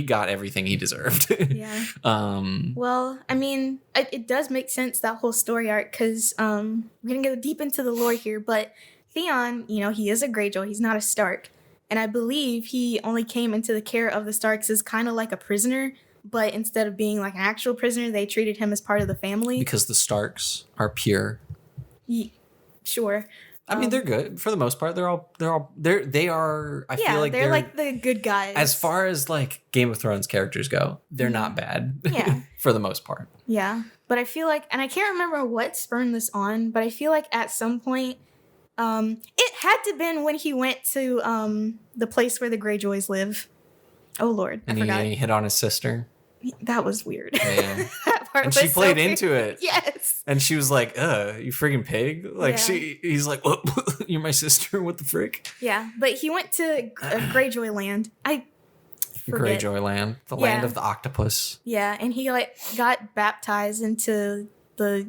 got everything he deserved. Yeah. Well, I mean, it does make sense, that whole story arc, because we're gonna go deep into the lore here, but Theon, he is a Greyjoy. He's not a Stark, and I believe he only came into the care of the Starks as kind of like a prisoner. But instead of being like an actual prisoner, they treated him as part of the family. Because the Starks are pure. Sure. I mean, they're good for the most part. They are. I feel like they're like the good guys. As far as like Game of Thrones characters go, they're not bad. Yeah. For the most part. Yeah, but I feel like, and I can't remember what spurred this on, but I feel like at some point, it had to been when he went to the place where the Greyjoys live. Oh Lord, I forgot. He hit on his sister. That was weird. Yeah. That part and was she played so into it. Yes. And she was like, you friggin' pig. Like he's like, oh, you're my sister. What the frick? Yeah, but he went to Greyjoy land. I forget. Greyjoy land, the land of the octopus. Yeah, and he like got baptized into the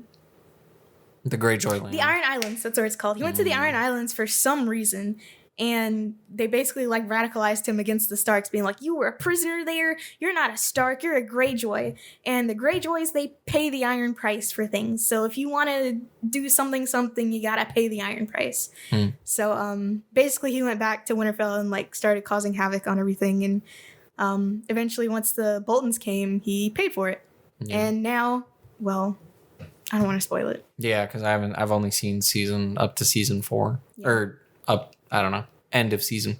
Greyjoy land. The Iron Islands, that's what it's called. He went to the Iron Islands for some reason. And they basically like radicalized him against the Starks, being like, you were a prisoner there. You're not a Stark. You're a Greyjoy. And the Greyjoys, they pay the iron price for things. So if you want to do something, you got to pay the iron price. So basically he went back to Winterfell and like started causing havoc on everything. And eventually once the Boltons came, he paid for it. Yeah. And now, well, I don't want to spoil it. Yeah, because I've only seen up to season 4. Yeah. Or up, I don't know. End of season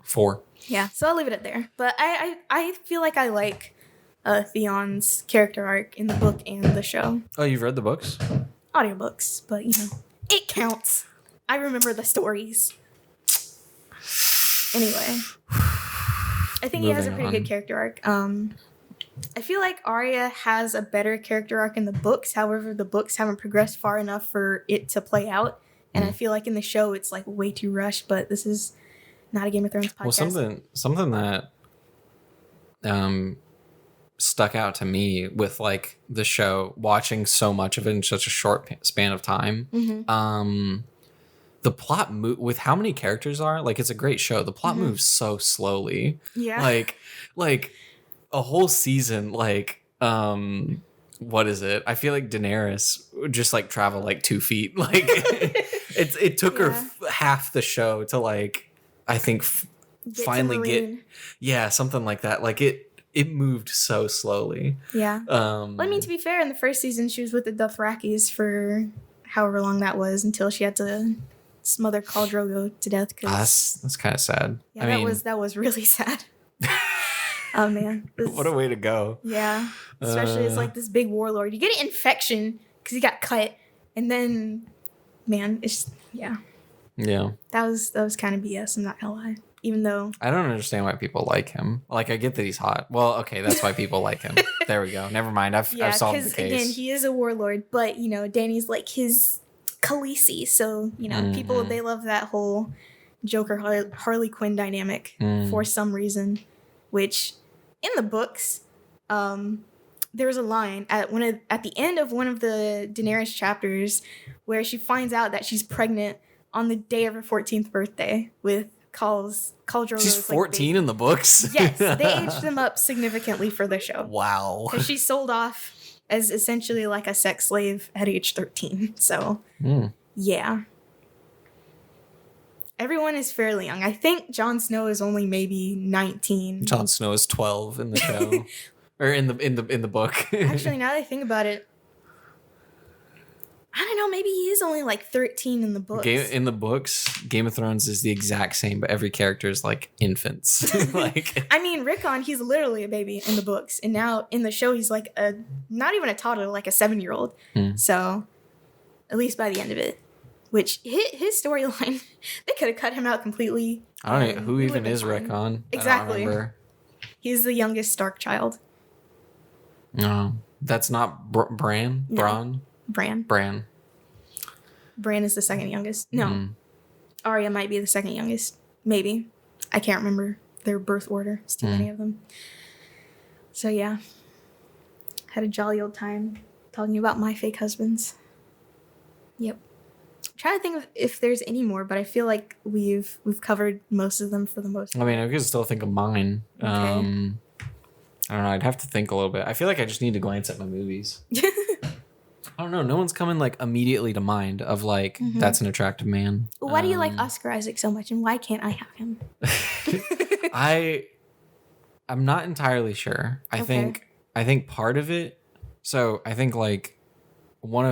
4. Yeah, so I'll leave it at there. But I feel like I like Theon's character arc in the book and the show. Oh, you've read the books? Audiobooks, but it counts. I remember the stories. Anyway, I think he has a pretty good character arc. I feel like Arya has a better character arc in the books. However, the books haven't progressed far enough for it to play out. And I feel like in the show, it's like way too rushed, but this is not a Game of Thrones podcast. Well, something that stuck out to me with like the show, watching so much of it in such a short span of time. The plot with how many characters are, like, it's a great show. The plot moves so slowly. Yeah. Like a whole season, like, what is it? I feel like Daenerys would just like travel like 2 feet. Like it took her half the show to like, I think finally get something like that. Like it moved so slowly. Yeah. Well, I mean, to be fair, in the first season she was with the Dothrakis for however long that was until she had to smother Khal Drogo to death. That's kind of sad. Yeah, that was really sad. Oh man, what a way to go. Yeah, especially as like this big warlord. You get an infection because he got cut, and then, man, it's yeah. That was kind of BS. I'm not gonna lie. Even though I don't understand why people like him. Like, I get that he's hot. Well, okay, that's why people like him. There we go. Never mind. I've solved the case. Again, he is a warlord, but Dany's like his Khaleesi, so people, they love that whole Joker Harley Quinn dynamic for some reason, which. In the books, there was a line at the end of one of the Daenerys chapters where she finds out that she's pregnant on the day of her 14th birthday with Khal Drogo's. She's 14 in the books? Yes, they aged them up significantly for the show. Wow. Because she's sold off as essentially like a sex slave at age 13. So, yeah. Everyone is fairly young. I think Jon Snow is only maybe 19. Jon Snow is 12 in the show, or in the book. Actually, now that I think about it, I don't know. Maybe he is only like 13 in the books. In the books, Game of Thrones is the exact same, but every character is like infants. Like, I mean, Rickon, he's literally a baby in the books, and now in the show, he's like not even a toddler, like a 7-year-old. So, at least by the end of it. Which his storyline, they could have cut him out completely. I don't know who even is Rickon. Exactly. He's the youngest Stark child. No, that's not Bran. No. Bran. Bran is the second youngest. No, Arya might be the second youngest. Maybe, I can't remember their birth order. It's too many of them. So yeah, had a jolly old time talking about my fake husbands. Yep. trying to think of if there's any more, but I feel like we've covered most of them for the most part. I mean, I could still think of mine. Okay. I don't know. I'd have to think a little bit. I feel like I just need to glance at my movies. I don't know. No one's coming like immediately to mind of like, that's an attractive man. Why do you like Oscar Isaac so much, and why can't I have him? I'm not entirely sure. I think part of it. So I think like one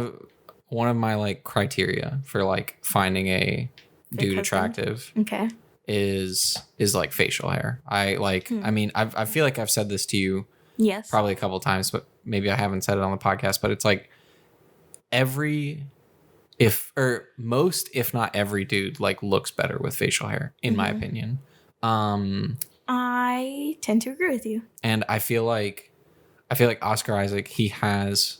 of my like criteria for like finding a dude attractive is like facial hair. I like. I mean, I feel like I've said this to you. Yes. Probably a couple of times, but maybe I haven't said it on the podcast. But it's like most, if not every dude, like looks better with facial hair, in my opinion. I tend to agree with you. And I feel like Oscar Isaac, he has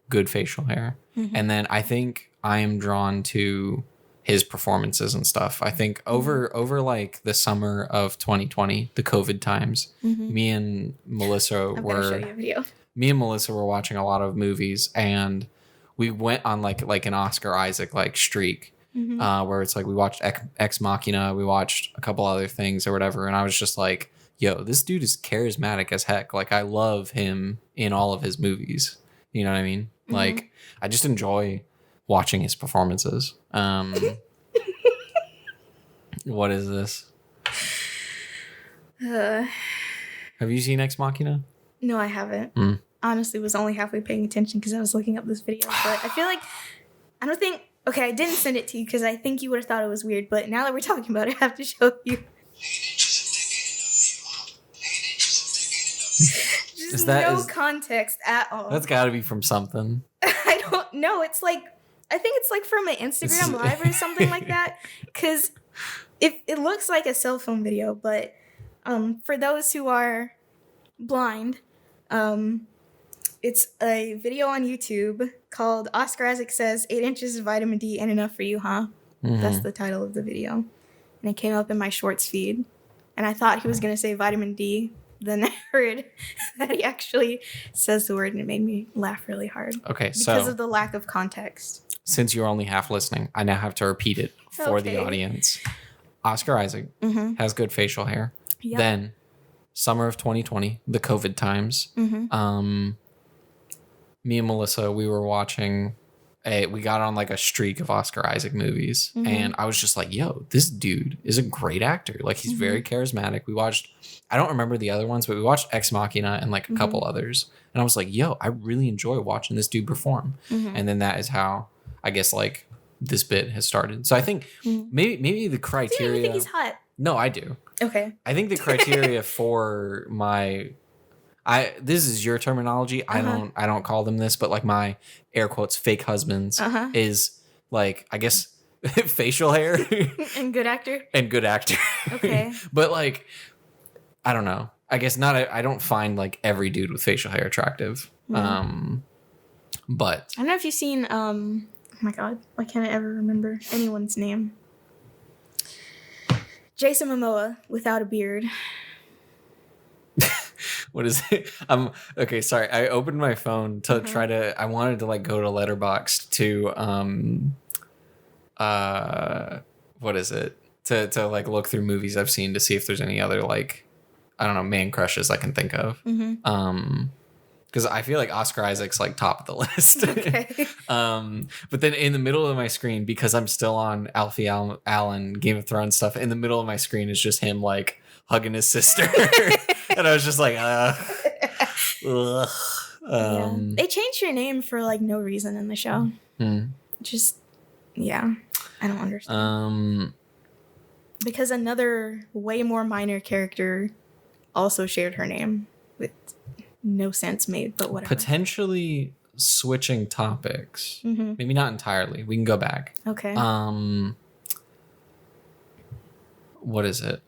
good facial hair. And then I think I am drawn to his performances and stuff. I think over like the summer of 2020, the COVID times, me and Melissa were watching a lot of movies, and we went on like an Oscar Isaac like streak, where it's like we watched Ex Machina, we watched a couple other things or whatever, and I was just like, yo, this dude is charismatic as heck. Like, I love him in all of his movies. You know what I mean? Like, I just enjoy watching his performances. What is this? Have you seen Ex Machina? No, I haven't. Honestly, was only halfway paying attention because I was looking up this video. But I feel like, I didn't send it to you because I think you would have thought it was weird. But now that we're talking about it, I have to show you. Just no context at all. That's got to be from something. I don't know. It's like, I think it's like from an Instagram Live or something like that. Because it looks like a cell phone video. But for those who are blind, it's a video on YouTube called Oscar Isaac Says 8 inches of vitamin D ain't enough for you, huh? That's the title of the video. And it came up in my shorts feed. And I thought he was going to say vitamin D. Then I heard that he actually says the word, and it made me laugh really hard. Okay, because of the lack of context. Since you're only half listening, I now have to repeat it for the audience. Oscar Isaac has good facial hair. Yep. Then, summer of 2020, the COVID times, me and Melissa, we were watching we got on like a streak of Oscar Isaac movies, and I was just like, yo, this dude is a great actor. Like, he's very charismatic. We watched, I don't remember the other ones, but we watched Ex Machina and like a couple others, and I was like, yo, I really enjoy watching this dude perform. And then that is how I guess like this bit has started. So I think maybe the criteria. Do you think he's hot? No, I do. Okay. I think the criteria for this is your terminology. I don't call them this, but like my air quotes fake husbands is like, I guess, facial hair and good actor. Okay. But like, I don't know. I guess not. I don't find like every dude with facial hair attractive. But I don't know if you've seen. Oh my god, why can't I ever remember anyone's name? Jason Momoa without a beard. What is it? Okay, sorry. I opened my phone to try to. I wanted to like go to Letterboxd to what is it? To like look through movies I've seen to see if there's any other like, I don't know, man crushes I can think of. Because I feel like Oscar Isaac's like top of the list. Okay. But then in the middle of my screen, because I'm still on Alfie Allen Game of Thrones stuff, in the middle of my screen is just him like hugging his sister. And I was just like, ugh. They changed your name for like no reason in the show. Just, I don't understand. Because another way more minor character also shared her name with no sense made, but whatever. Potentially switching topics. Maybe not entirely. We can go back. Okay. What is it?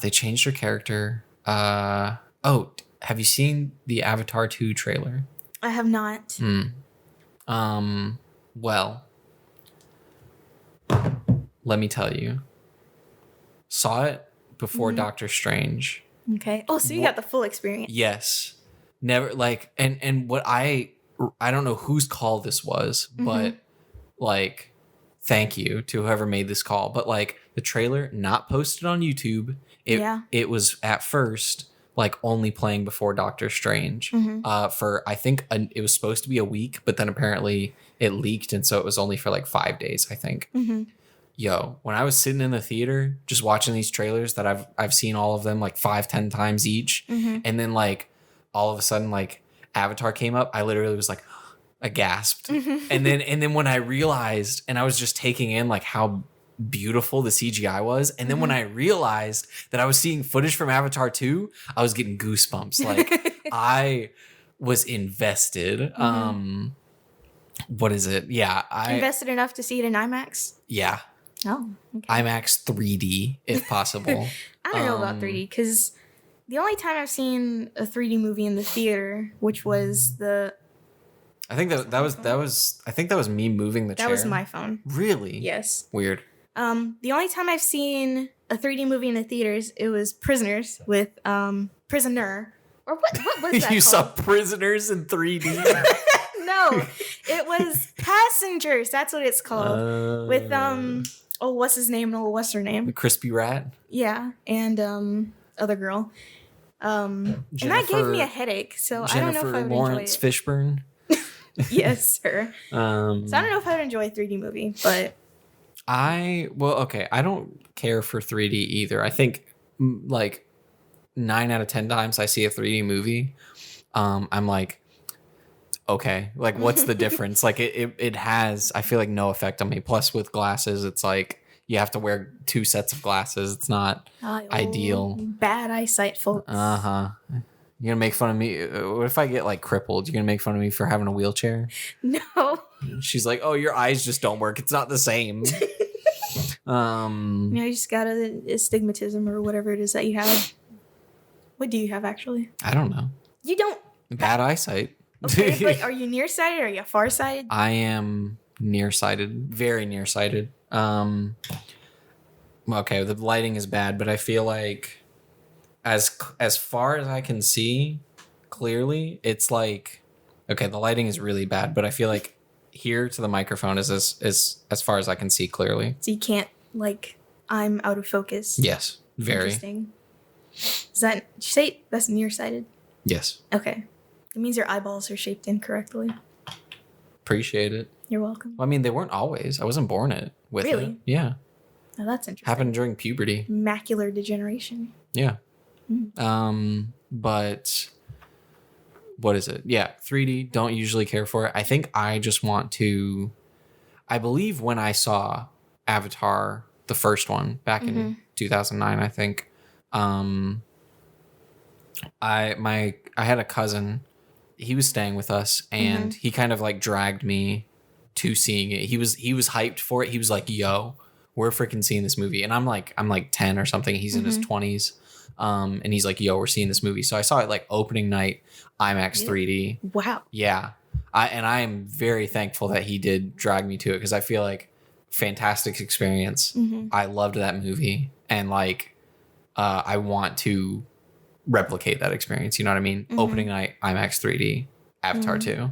They changed her character. Have you seen the Avatar 2 trailer? I have not. Well, let me tell you. Saw it before Doctor Strange. Okay. Oh, so you got the full experience. Yes. Never like and what I don't know whose call this was, but like, thank you to whoever made this call. But like the trailer not posted on YouTube. It was at first like only playing before Doctor Strange for I think it was supposed to be a week, but then apparently it leaked, and so it was only for like 5 days, I think. Yo, when I was sitting in the theater just watching these trailers that I've seen all of them like 5-10 times each, and then like all of a sudden like Avatar came up, I literally was like I gasped. And then when I realized, and I was just taking in like how beautiful the CGI was, and then when I realized that I was seeing footage from Avatar 2, I was getting goosebumps. Like I was invested. What is it? Yeah, I invested enough to see it in IMAX. Yeah. Oh, okay. IMAX 3D if possible. I don't know about 3D because the only time I've seen a 3D movie in the theater, which was I think that was me moving the chair. That was my phone. Really? Yes. Weird. The only time I've seen a 3D movie in the theaters, it was Prisoners with Prisoner. Or what was that You called? saw Prisoners in 3D? No, it was Passengers. That's what it's called. With what's his name? No, what's her name? The Crispy Rat? Yeah, and other girl. And that gave me a headache, so I don't know if I would Lawrence enjoy it. Fishburne? Yes, sir. So I don't know if I would enjoy a 3D movie, but I don't care for 3D either. I think like 9 out of 10 times I see a 3D movie, I'm like, okay, like what's the difference? Like it has, I feel like, no effect on me. Plus with glasses, it's like you have to wear 2 sets of glasses. It's not ideal. Bad eyesight, folks. You're gonna make fun of me. What if I get like crippled? You're gonna make fun of me for having a wheelchair? No. She's like, oh, your eyes just don't work. It's not the same. You just got astigmatism or whatever it is that you have. What do you have actually? I don't know. You don't. Bad eyesight. Okay, but are you nearsighted or are you farsighted? I am nearsighted, very nearsighted. Okay, the lighting is bad, but I feel like as far as I can see clearly, it's like, okay, the lighting is really bad, but I feel like here to the microphone is as far as I can see clearly. So you can't, like, I'm out of focus. Yes, very. Interesting. Did you say that's nearsighted? Yes. Okay. It means your eyeballs are shaped incorrectly. Appreciate it. You're welcome. Well, I mean, they weren't always. I wasn't born with it. Really? Yeah. Oh, that's interesting. Happened during puberty. Macular degeneration. Yeah. But what is it? Yeah, 3D, don't usually care for it. I think I just want to, I believe when I saw Avatar, the first one back in 2009, I think, I had a cousin, he was staying with us, and he kind of like dragged me to seeing it. He was hyped for it. He was like, yo, we're freaking seeing this movie. And I'm like 10 or something. He's in his 20s. And he's like, yo, we're seeing this movie. So I saw it like opening night, IMAX 3D. Wow. Yeah. I am very thankful that he did drag me to it, because I feel like fantastic experience. I loved that movie. And like, I want to replicate that experience. You know what I mean? Opening night, IMAX 3D, Avatar 2.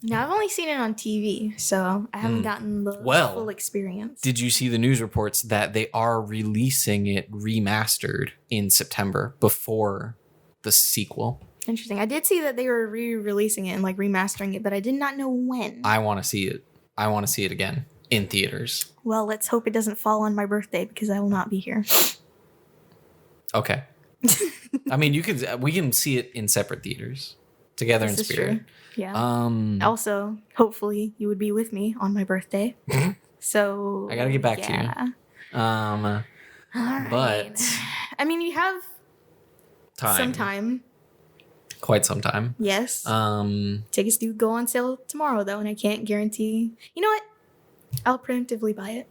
Now, I've only seen it on TV, so I haven't gotten the full experience. Did you see the news reports that they are releasing it remastered in September before the sequel? Interesting. I did see that they were re-releasing it and like remastering it, but I did not know when. I want to see it. I want to see it again in theaters. Well, let's hope it doesn't fall on my birthday, because I will not be here. Okay. I mean, we can see it in separate theaters together in spirit. True. Yeah. Also, hopefully you would be with me on my birthday. So I gotta get back to you. All right. But I mean, you have some time. Quite some time. Yes. Tickets do go on sale tomorrow, though, and I can't guarantee. You know what? I'll preemptively buy it.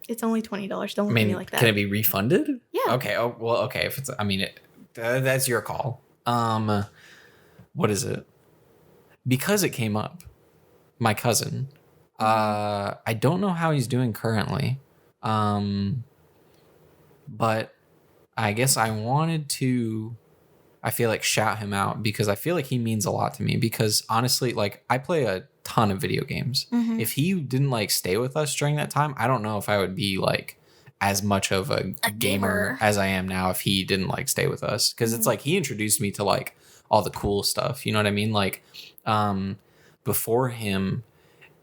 It's only $20. Don't look at me like that. Can it be refunded? Yeah. Okay. Oh, well, okay. If it's, I mean, that's your call. What is it? Because it came up, my cousin, I don't know how he's doing currently. But I guess I wanted to, I feel like, shout him out, because I feel like he means a lot to me, because honestly, like, I play a ton of video games. Mm-hmm. If he didn't like stay with us during that time, I don't know if I would be like as much of a gamer as I am now if he didn't like stay with us. Because it's like he introduced me to like all the cool stuff. You know what I mean? Like before him,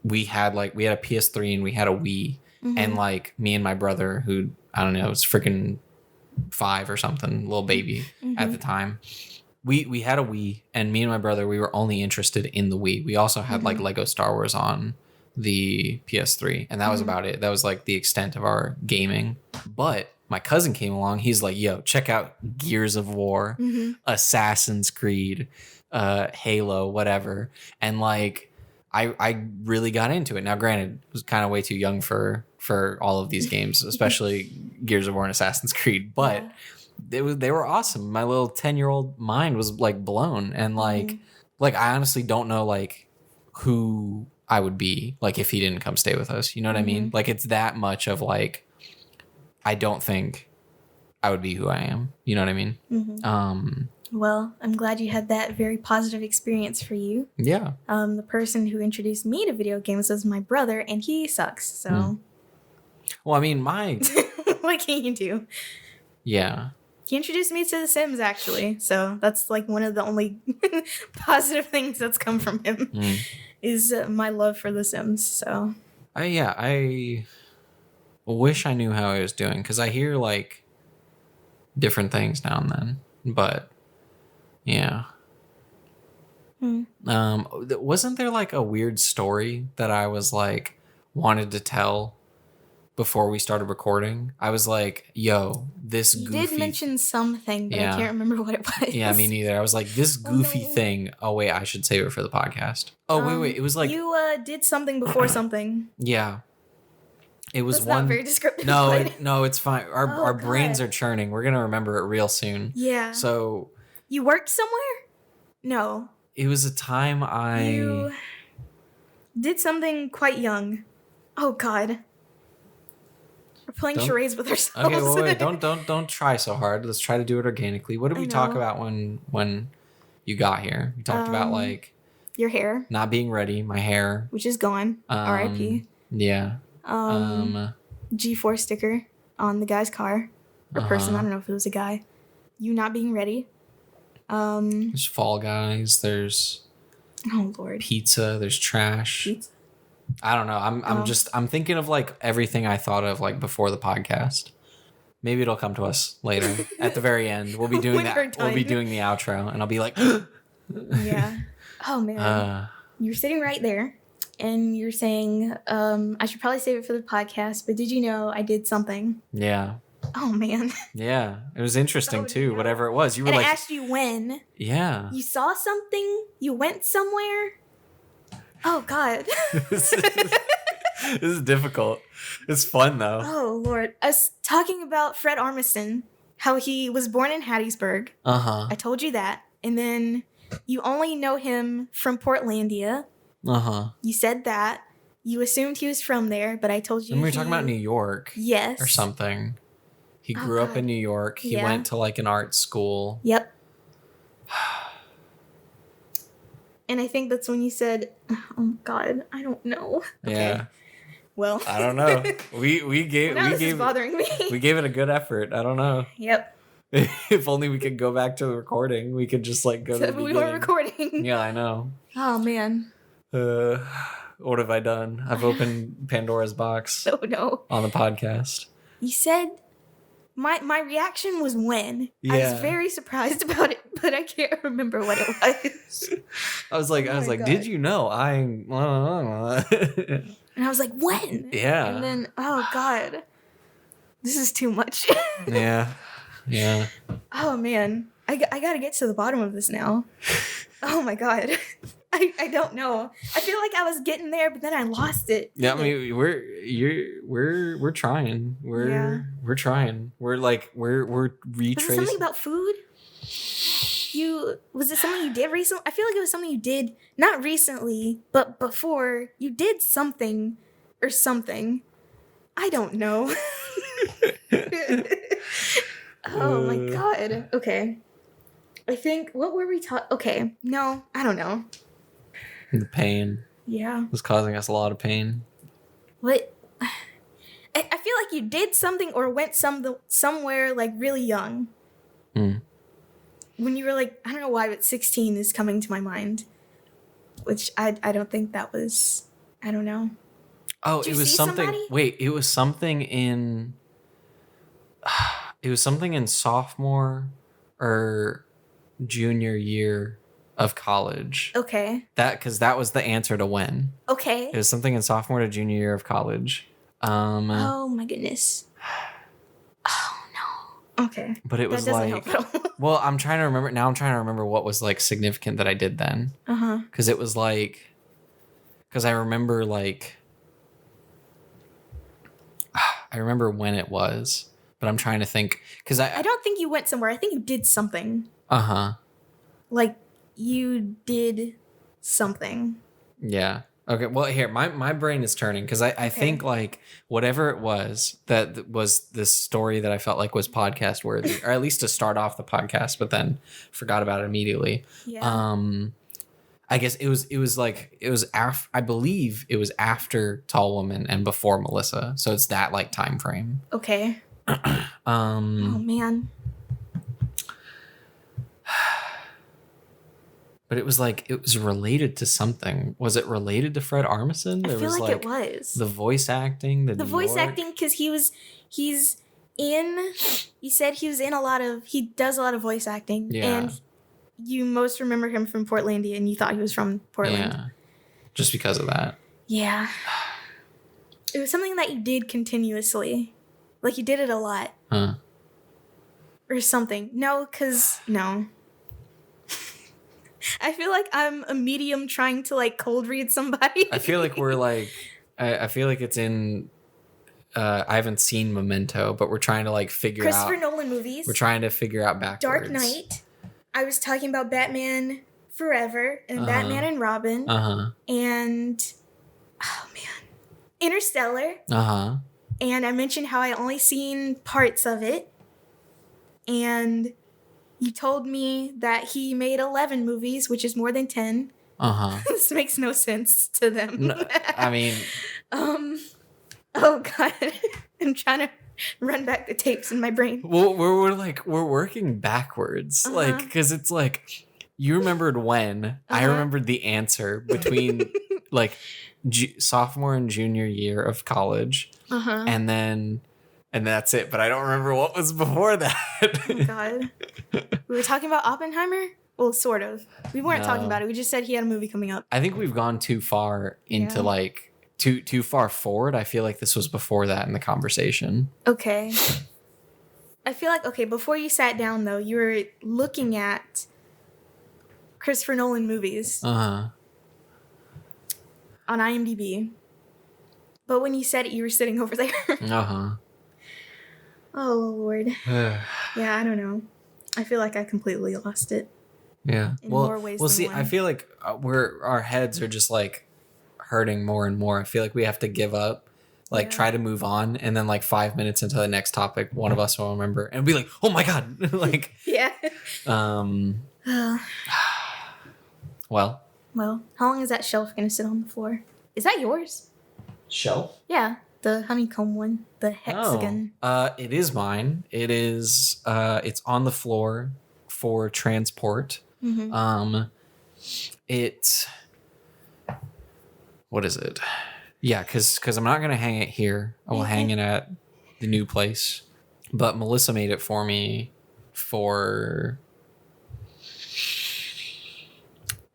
we had a PS3 and we had a Wii. And like me and my brother, who I don't know, was freaking 5 or something, little baby at the time. We had a Wii, and me and my brother, we were only interested in the Wii. We also had like Lego Star Wars on the PS3, and that was about it. That was like the extent of our gaming. But my cousin came along. He's like, yo, check out Gears of War, Assassin's Creed, Halo, whatever. And like I really got into it. Now, granted, I was kind of way too young for all of these games, especially Gears of War and Assassin's Creed, but they were awesome. My little 10-year-old mind was like blown, and like I honestly don't know like who I would be like if he didn't come stay with us. You know what I mean? Like it's that much of like I don't think I would be who I am. You know what I mean? Well, I'm glad you had that very positive experience for you. Yeah. The person who introduced me to video games was my brother, and he sucks. So. Well, I mean, my. What can you do? Yeah. He introduced me to The Sims, actually. So that's like one of the only positive things that's come from him is my love for The Sims. So. I wish I knew how he was doing, because I hear like different things now and then, but. Yeah. Wasn't there like a weird story that I was like wanted to tell before we started recording? I was like, yo, this you goofy... did mention something, but I can't remember what it was. Yeah, me neither. I was like, this goofy thing. Oh, wait, I should save it for the podcast. Oh, wait. It was like... You did something before something. Yeah. It was That's one... not very descriptive. No, it's fine. Our brains are churning. We're going to remember it real soon. Yeah. So... You worked somewhere? No. It was a time You did something quite young. Oh, God. We're playing charades with ourselves. Okay, wait. Don't try so hard. Let's try to do it organically. What did we talk about when you got here? We talked about like your hair, not being ready, my hair, which is gone. R.I.P. Yeah. G4 sticker on the guy's car or person. I don't know if it was a guy. You not being ready. There's Fall Guys. There's pizza. There's trash. Pizza? I don't know. I'm thinking of like everything I thought of like before the podcast. Maybe it'll come to us later at the very end. We'll be doing that. We'll be doing the outro, and I'll be like, yeah. Oh man, you're sitting right there, and you're saying, I should probably save it for the podcast. But did you know I did something? Yeah. Oh man. Yeah, it was interesting too. No. Whatever it was, you were and like. I asked you when. Yeah. You saw something. You went somewhere. Oh God. This is difficult. It's fun though. Oh Lord, us talking about Fred Armisen, how he was born in Hattiesburg. I told you that, and then you only know him from Portlandia. You said that. You assumed he was from there, but I told you. And we were talking about New York. Yes. Or something. He grew up in New York. He went to like an art school. Yep. And I think that's when you said, "Oh God, I don't know." Okay. Yeah. Well, I don't know. We gave this is bothering me. We gave it a good effort. I don't know. Yep. If only we could go back to the recording. We could just like go to the beginning. We were recording. Yeah, I know. Oh man. What have I done? I've opened Pandora's box. Oh no. On the podcast. You said my reaction was when. Yeah. I was very surprised about it, but I can't remember what it was. I was like, God. Did you know And I was like, when? Yeah. And then, oh God, this is too much. Yeah. Oh man, I gotta get to the bottom of this now. Oh my God. I don't know. I feel like I was getting there, but then I lost it. Yeah, I mean we're trying. We're trying. We're retracing. Was it something about food? Was it something you did recently? I feel like it was something you did not recently, but before you did something or something. I don't know. Oh my God. Okay. I think what were we talking? Okay. No, I don't know. The pain. Yeah. was causing us a lot of pain. What? I feel like you did something or went somewhere like really young. Hmm. When you were like, I don't know why, but 16 is coming to my mind. Which I don't think that was, I don't know. Oh, Did it you was see something. somebody? Wait, it was something in. It was something in sophomore or junior year of college. Okay. Because that was the answer to when. Okay. It was something in sophomore to junior year of college. Oh my goodness. Oh no. Okay. But it was that doesn't like, help at all. well, I'm trying to remember now. I'm trying to remember what was like significant that I did then. Because it was like, because I remember like, I remember when it was, but I'm trying to think because I don't think you went somewhere. I think you did something. Like you did something. Yeah. Okay. Well, here, my brain is turning because I think like whatever it was that was this story that I felt like was podcast worthy, or at least to start off the podcast, but then forgot about it immediately. Yeah. I guess it was like I believe it was after Tall Woman and before Melissa, so it's that like time frame. Okay. Oh man. But it was like it was related to something. Was it related to Fred Armisen? I feel like it was. The voice acting, the voice acting, because he's in. You said he was in he does a lot of voice acting. Yeah. And you most remember him from Portlandia, and you thought he was from Portland. Yeah. Just because of that. Yeah. It was something that you did continuously. Like you did it a lot. Huh. Or something. No. I feel like I'm a medium trying to like cold read somebody. I feel like we're like, I feel like it's in, I haven't seen Memento, but we're trying to like figure out. Christopher Nolan movies. We're trying to figure out backwards. Dark Knight. I was talking about Batman Forever and Batman and Robin. And, oh man, Interstellar. And I mentioned how I only seen parts of it. And you told me that he made 11 movies, which is more than 10. This makes no sense to them. No, I mean... oh, God. I'm trying to run back the tapes in my brain. Well, we're working backwards. Like, because it's like, you remembered when. I remembered the answer between, like, sophomore and junior year of college. And then... And that's it, but I don't remember what was before that. Oh, God. We were talking about Oppenheimer? Well, sort of. We weren't talking about it. We just said he had a movie coming up. I think we've gone too far into, like, too far forward. I feel like this was before that in the conversation. Okay. I feel like, before you sat down, though, you were looking at Christopher Nolan movies. On IMDb. But when you said it, you were sitting over there. Oh, Lord. Yeah, I don't know. I feel like I completely lost it. Yeah. In more ways than see, one. I feel like our heads are just like hurting more and more. I feel like we have to give up, like try to move on. And then like 5 minutes into the next topic, one of us will remember and be like, oh my God. Like, yeah. Well, how long is that shelf going to sit on the floor? Is that yours? Shelf? Yeah. The honeycomb one, the hexagon. It is mine. It is. It's on the floor for transport. It's. What is it? Yeah, because I'm not gonna hang it here. I will hang it at the new place. But Melissa made it for me for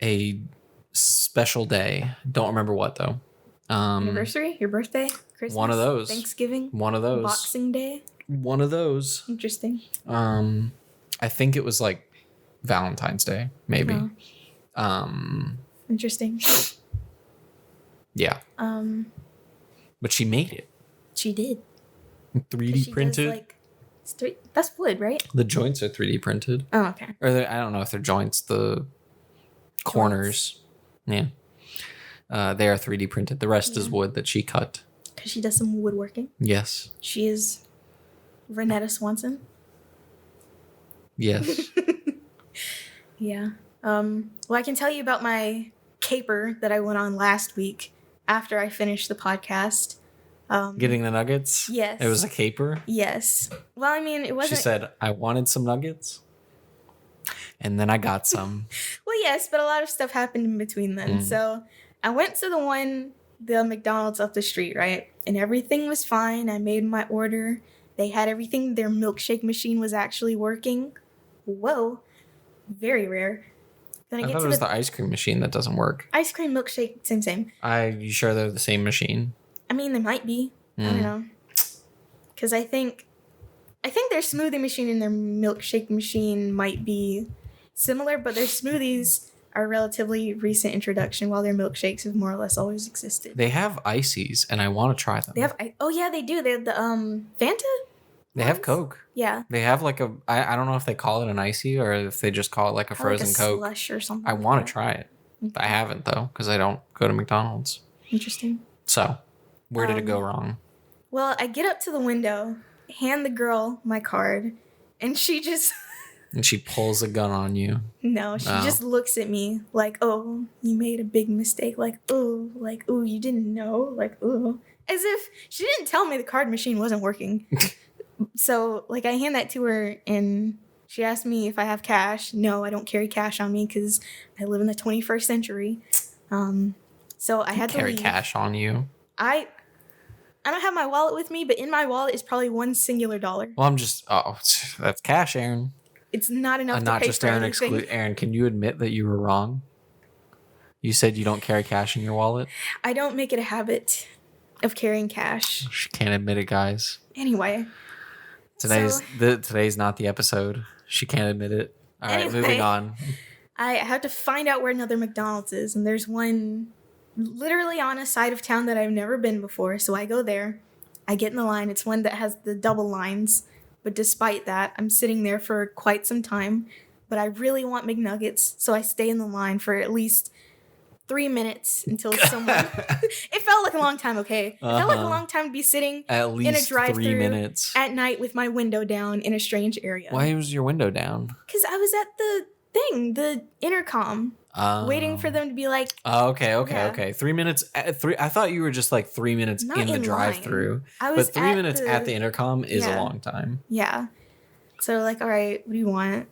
a special day. Don't remember what though. Anniversary? Your birthday? Christmas? One of those. Thanksgiving? One of those. Boxing Day? One of those. Interesting. I think it was like Valentine's Day, maybe. Interesting. Yeah. But she made it. She did. 3D printed. That's wood, right? The joints are 3D printed. Oh, okay. Or I don't know if they're joints. The corners. Yeah. They are 3D printed. The rest is wood that she cut. Because she does some woodworking. Yes. She is Renetta Swanson. Yes. Yeah. Well, I can tell you about my caper that I went on last week after I finished the podcast. Getting the nuggets? Yes. It was a caper? Yes. Well, I mean, it wasn't... She said, I wanted some nuggets, and then I got some. Well, yes, but a lot of stuff happened in between then. So I went to the McDonald's up the street, right? And everything was fine. I made my order. They had everything. Their milkshake machine was actually working. Whoa. Very rare. Then I thought it was the ice cream machine that doesn't work. Ice cream milkshake, same. You sure they're the same machine? I mean, they might be. I don't know. Because I think their smoothie machine and their milkshake machine might be similar, but their smoothies are a relatively recent introduction, while their milkshakes have more or less always existed. They have ices, and I want to try them. They have... Oh, yeah, they do. They have the Fanta? They have Coke. Yeah. They have like I don't know if they call it an icy or if they just call it like a frozen Coke. Slush or something. I want to try it. I haven't, though, because I don't go to McDonald's. Interesting. So, where did it go wrong? Well, I get up to the window, hand the girl my card, and she just... And she pulls a gun on you. No, she just looks at me like, oh, you made a big mistake. Like, ooh, you didn't know. Like, ooh. As if she didn't tell me the card machine wasn't working. So, like, I hand that to her, and she asked me if I have cash. No, I don't carry cash on me because I live in the 21st century. So I had to carry leave. Cash on you. I don't have my wallet with me, but in my wallet is probably $1 singular. Well, I'm just... Oh, that's cash, Aaron. It's not enough to not pay just for Aaron anything. Aaron, can you admit that you were wrong? You said you don't carry cash in your wallet? I don't make it a habit of carrying cash. She can't admit it, guys. Anyway. Today's not the episode. She can't admit it. All right, moving on. I have to find out where another McDonald's is, and there's one literally on a side of town that I've never been before, so I go there. I get in the line. It's one that has the double lines, but despite that, I'm sitting there for quite some time, but I really want McNuggets, so I stay in the line for at least 3 minutes until someone... It felt like a long time, okay? It felt like a long time to be sitting at least in a drive-thru 3 minutes at night with my window down in a strange area. Why was your window down? Because I was at the intercom, waiting for them to be like... Okay. 3 minutes... I thought you were just like 3 minutes in the drive-thru. But 3 minutes at the intercom is a long time. Yeah. So like, all right, what do you want?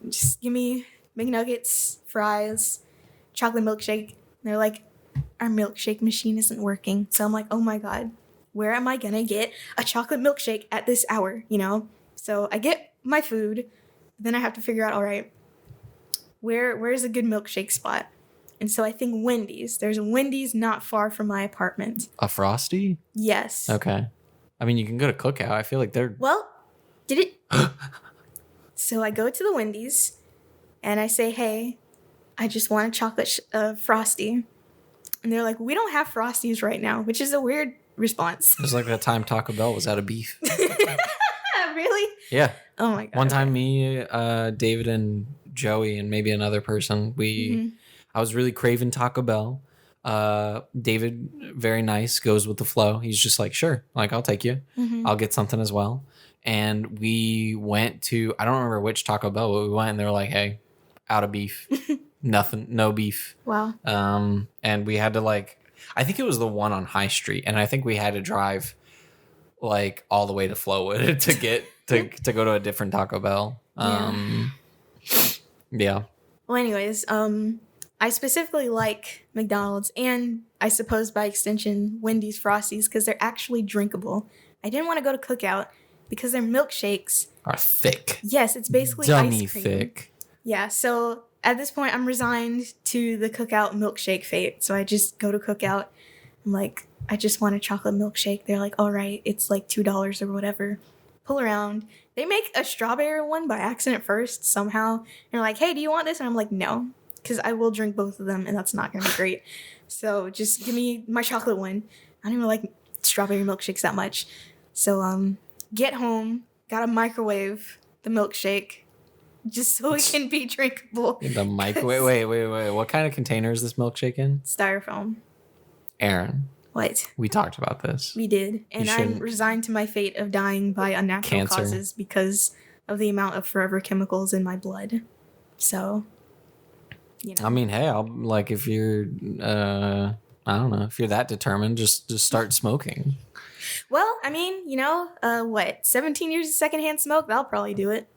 Just give me McNuggets, fries, chocolate milkshake. And they're like, our milkshake machine isn't working. So I'm like, oh my God, where am I going to get a chocolate milkshake at this hour, you know? So I get my food. Then I have to figure out, all right, where's a good milkshake spot? And so I think Wendy's. There's a Wendy's not far from my apartment. A Frosty? Yes. Okay. I mean, you can go to Cookout. I feel like they're... Well, did it... So I go to the Wendy's and I say, hey, I just want a chocolate Frosty. And they're like, we don't have Frosties right now, which is a weird response. It was like that time Taco Bell was out of beef. Really? Yeah. Oh my God. One time me, David and Joey and maybe another person, I was really craving Taco Bell. David, very nice, goes with the flow. He's just like, sure, like I'll take you. I'll get something as well. And we went to, I don't remember which Taco Bell, but we went and they were like, hey, out of beef. Nothing, no beef. Wow. And we had to like, I think it was the one on High Street. And I think we had to drive like all the way to Flowood to get to go to a different Taco Bell. Yeah. Well, anyways, I specifically like McDonald's and I suppose by extension Wendy's Frosties because they're actually drinkable. I didn't want to go to Cookout because their milkshakes are thick. Yes, it's basically dummy ice cream. Thick. Yeah, so at this point I'm resigned to the Cookout milkshake fate. So I just go to Cookout. I'm like, I just want a chocolate milkshake. They're like, all right, it's like $2 or whatever. Pull around. They make a strawberry one by accident first somehow. And they're like, hey, do you want this? And I'm like, no, because I will drink both of them and that's not going to be great. So just give me my chocolate one. I don't even like strawberry milkshakes that much. So get home, gotta microwave the milkshake just so it can be drinkable. In the microwave? Wait. What kind of container is this milkshake in? Styrofoam. Aaron. What? We talked about this. We did. And I'm resigned to my fate of dying by unnatural causes because of the amount of forever chemicals in my blood. So, You know. I mean, hey, I'll like if you're I don't know, if you're that determined, just start smoking. Well, I mean, 17 years of secondhand smoke, that'll probably do it.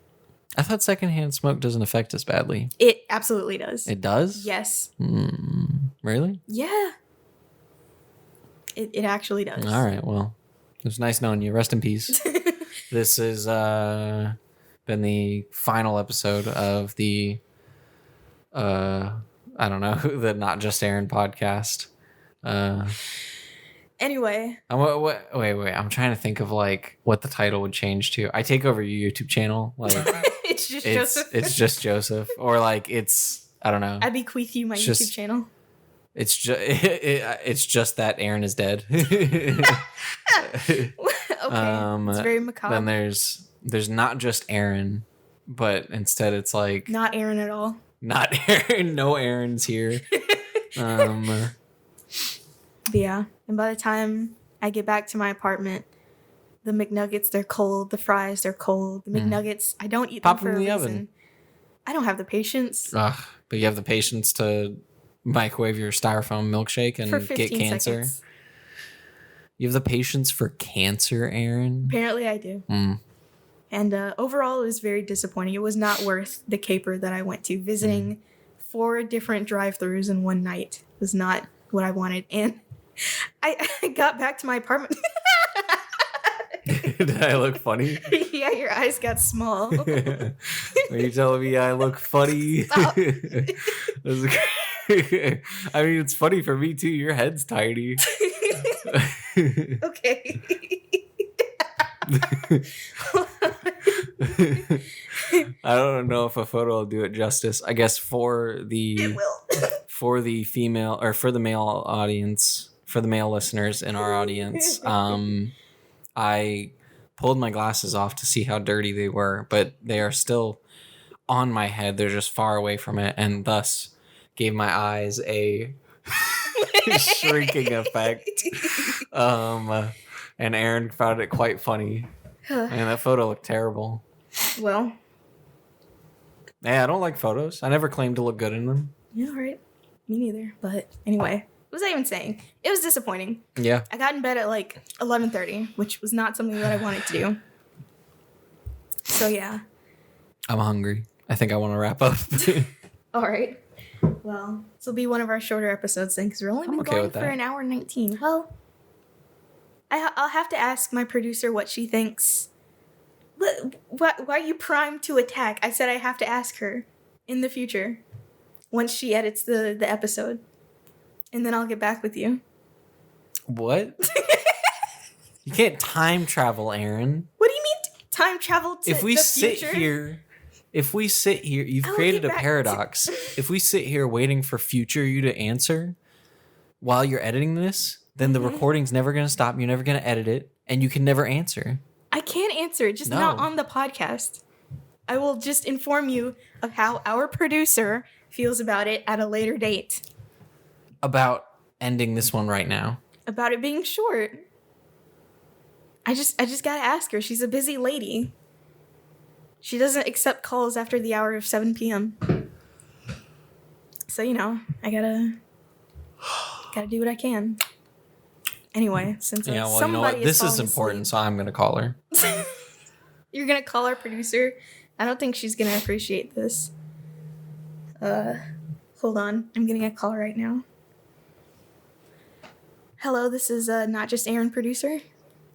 I thought secondhand smoke doesn't affect us badly. It absolutely does. It does? Yes. Really? Yeah. It actually does. All right. Well, it was nice knowing you. Rest in peace. This has been the final episode of the, I don't know, the Not Just Aaron podcast. Anyway. Wait. I'm trying to think of like what the title would change to. I take over your YouTube channel. Like it's just Joseph. It's just Joseph. Or like I don't know. I bequeath you my YouTube channel. It's just that Arin is dead. Okay. It's very macabre. Then there's not just Arin, but instead it's like not Arin at all. Not Arin. No Arin's here. But yeah, and by the time I get back to my apartment, the McNuggets, they're cold. The fries, they're cold. The McNuggets, I don't eat them for a reason. Oven. I don't have the patience. But you have the patience to microwave your styrofoam milkshake and get cancer. Seconds. You have the patience for cancer, Arin? Apparently I do. And overall, it was very disappointing. It was not worth the caper that I went to. Visiting 4 different drive-thrus in one night was not what I wanted. And I got back to my apartment. Did I look funny? Yeah, your eyes got small. Are you telling me I look funny? Stop. I mean, it's funny for me too. Your head's tiny. Okay. I don't know if a photo will do it justice. I guess for the female or for the male audience, for the male listeners in our audience, I pulled my glasses off to see how dirty they were, but they are still on my head. They're just far away from it, and thus gave my eyes a shrinking effect. And Arin found it quite funny. And that photo looked terrible. Well. Yeah, I don't like photos. I never claimed to look good in them. Yeah, right. Me neither. But anyway, what was I even saying? It was disappointing. Yeah. I got in bed at like 11:30, which was not something that I wanted to do. So yeah. I'm hungry. I think I want to wrap up. All right. Well, this will be one of our shorter episodes then, because we're only been going for an hour and 19. Well, I'll have to ask my producer what she thinks. Why are you primed to attack? I said I have to ask her in the future once she edits the episode. And then I'll get back with you. What? You can't time travel, Arin. What do you mean time travel to the future? If we sit here, you've created a paradox. If we sit here waiting for future you to answer while you're editing this, then the recording's never going to stop. You're never going to edit it, and you can never answer. I can't answer, just not on the podcast. I will just inform you of how our producer feels about it at a later date. About ending this one right now. About it being short. I just got to ask her. She's a busy lady. She doesn't accept calls after the hour of 7 p.m. So, I gotta do what I can. Anyway, since somebody this is important, so I'm gonna call her. You're gonna call our producer? I don't think she's gonna appreciate this. Hold on. I'm getting a call right now. Hello, this is Not Just Aaron producer.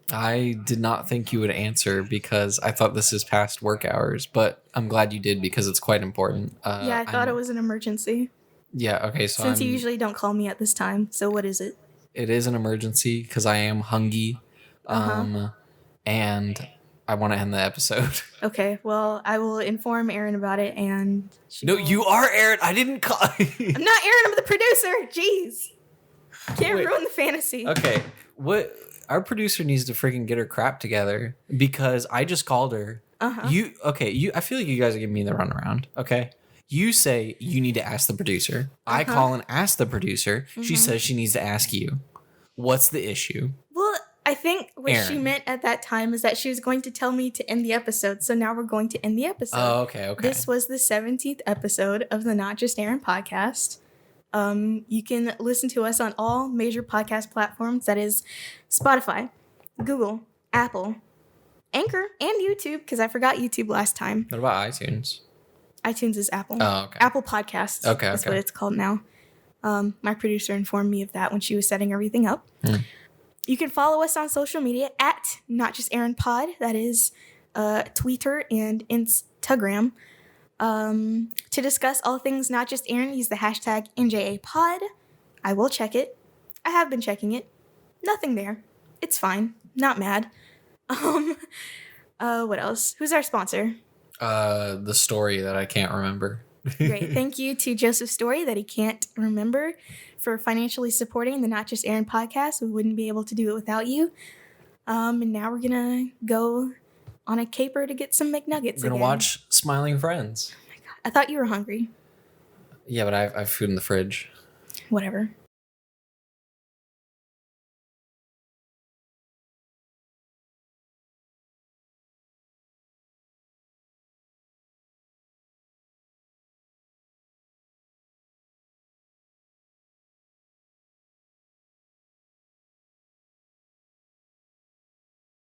I did not think you would answer because I thought this is past work hours, but I'm glad you did because it's quite important. Yeah, I thought it was an emergency. Yeah, okay, so Since you usually don't call me at this time, so what is it? It is an emergency because I am hungry, and I want to end the episode. Okay, well, I will inform Arin about it, and you are Arin. I didn't call. I'm not Arin. I'm the producer. Jeez, can't ruin the fantasy. Okay, what? Our producer needs to freaking get her crap together because I just called her. I feel like you guys are giving me the runaround. Okay. You say you need to ask the producer. I call and ask the producer. She says she needs to ask you. What's the issue? Well, I think what she Arin. meant at that time is that she was going to tell me to end the episode. So now we're going to end the episode. Oh, okay. This was the 17th episode of the Not Just Arin podcast. You can listen to us on all major podcast platforms. That is Spotify, Google, Apple, Anchor, and YouTube, because I forgot YouTube last time. What about iTunes? iTunes is Apple. Oh, okay. Apple Podcasts. Okay, That's okay. what it's called now. My producer informed me of that when she was setting everything up. You can follow us on social media at Not Just Arin Pod. That is Twitter and Instagram. To discuss all things Not Just Arin, use the hashtag NJAPod. I will check it. I have been checking it. Nothing there. It's fine. Not mad. What else? Who's our sponsor? The story that I can't remember. Great. Thank you to Joseph Story that he can't remember for financially supporting the Not Just Arin podcast. We wouldn't be able to do it without you. And now we're gonna go on a caper to get some McNuggets. We're gonna watch Smiling Friends. Oh my God. I thought you were hungry. Yeah, but I have food in the fridge. Whatever.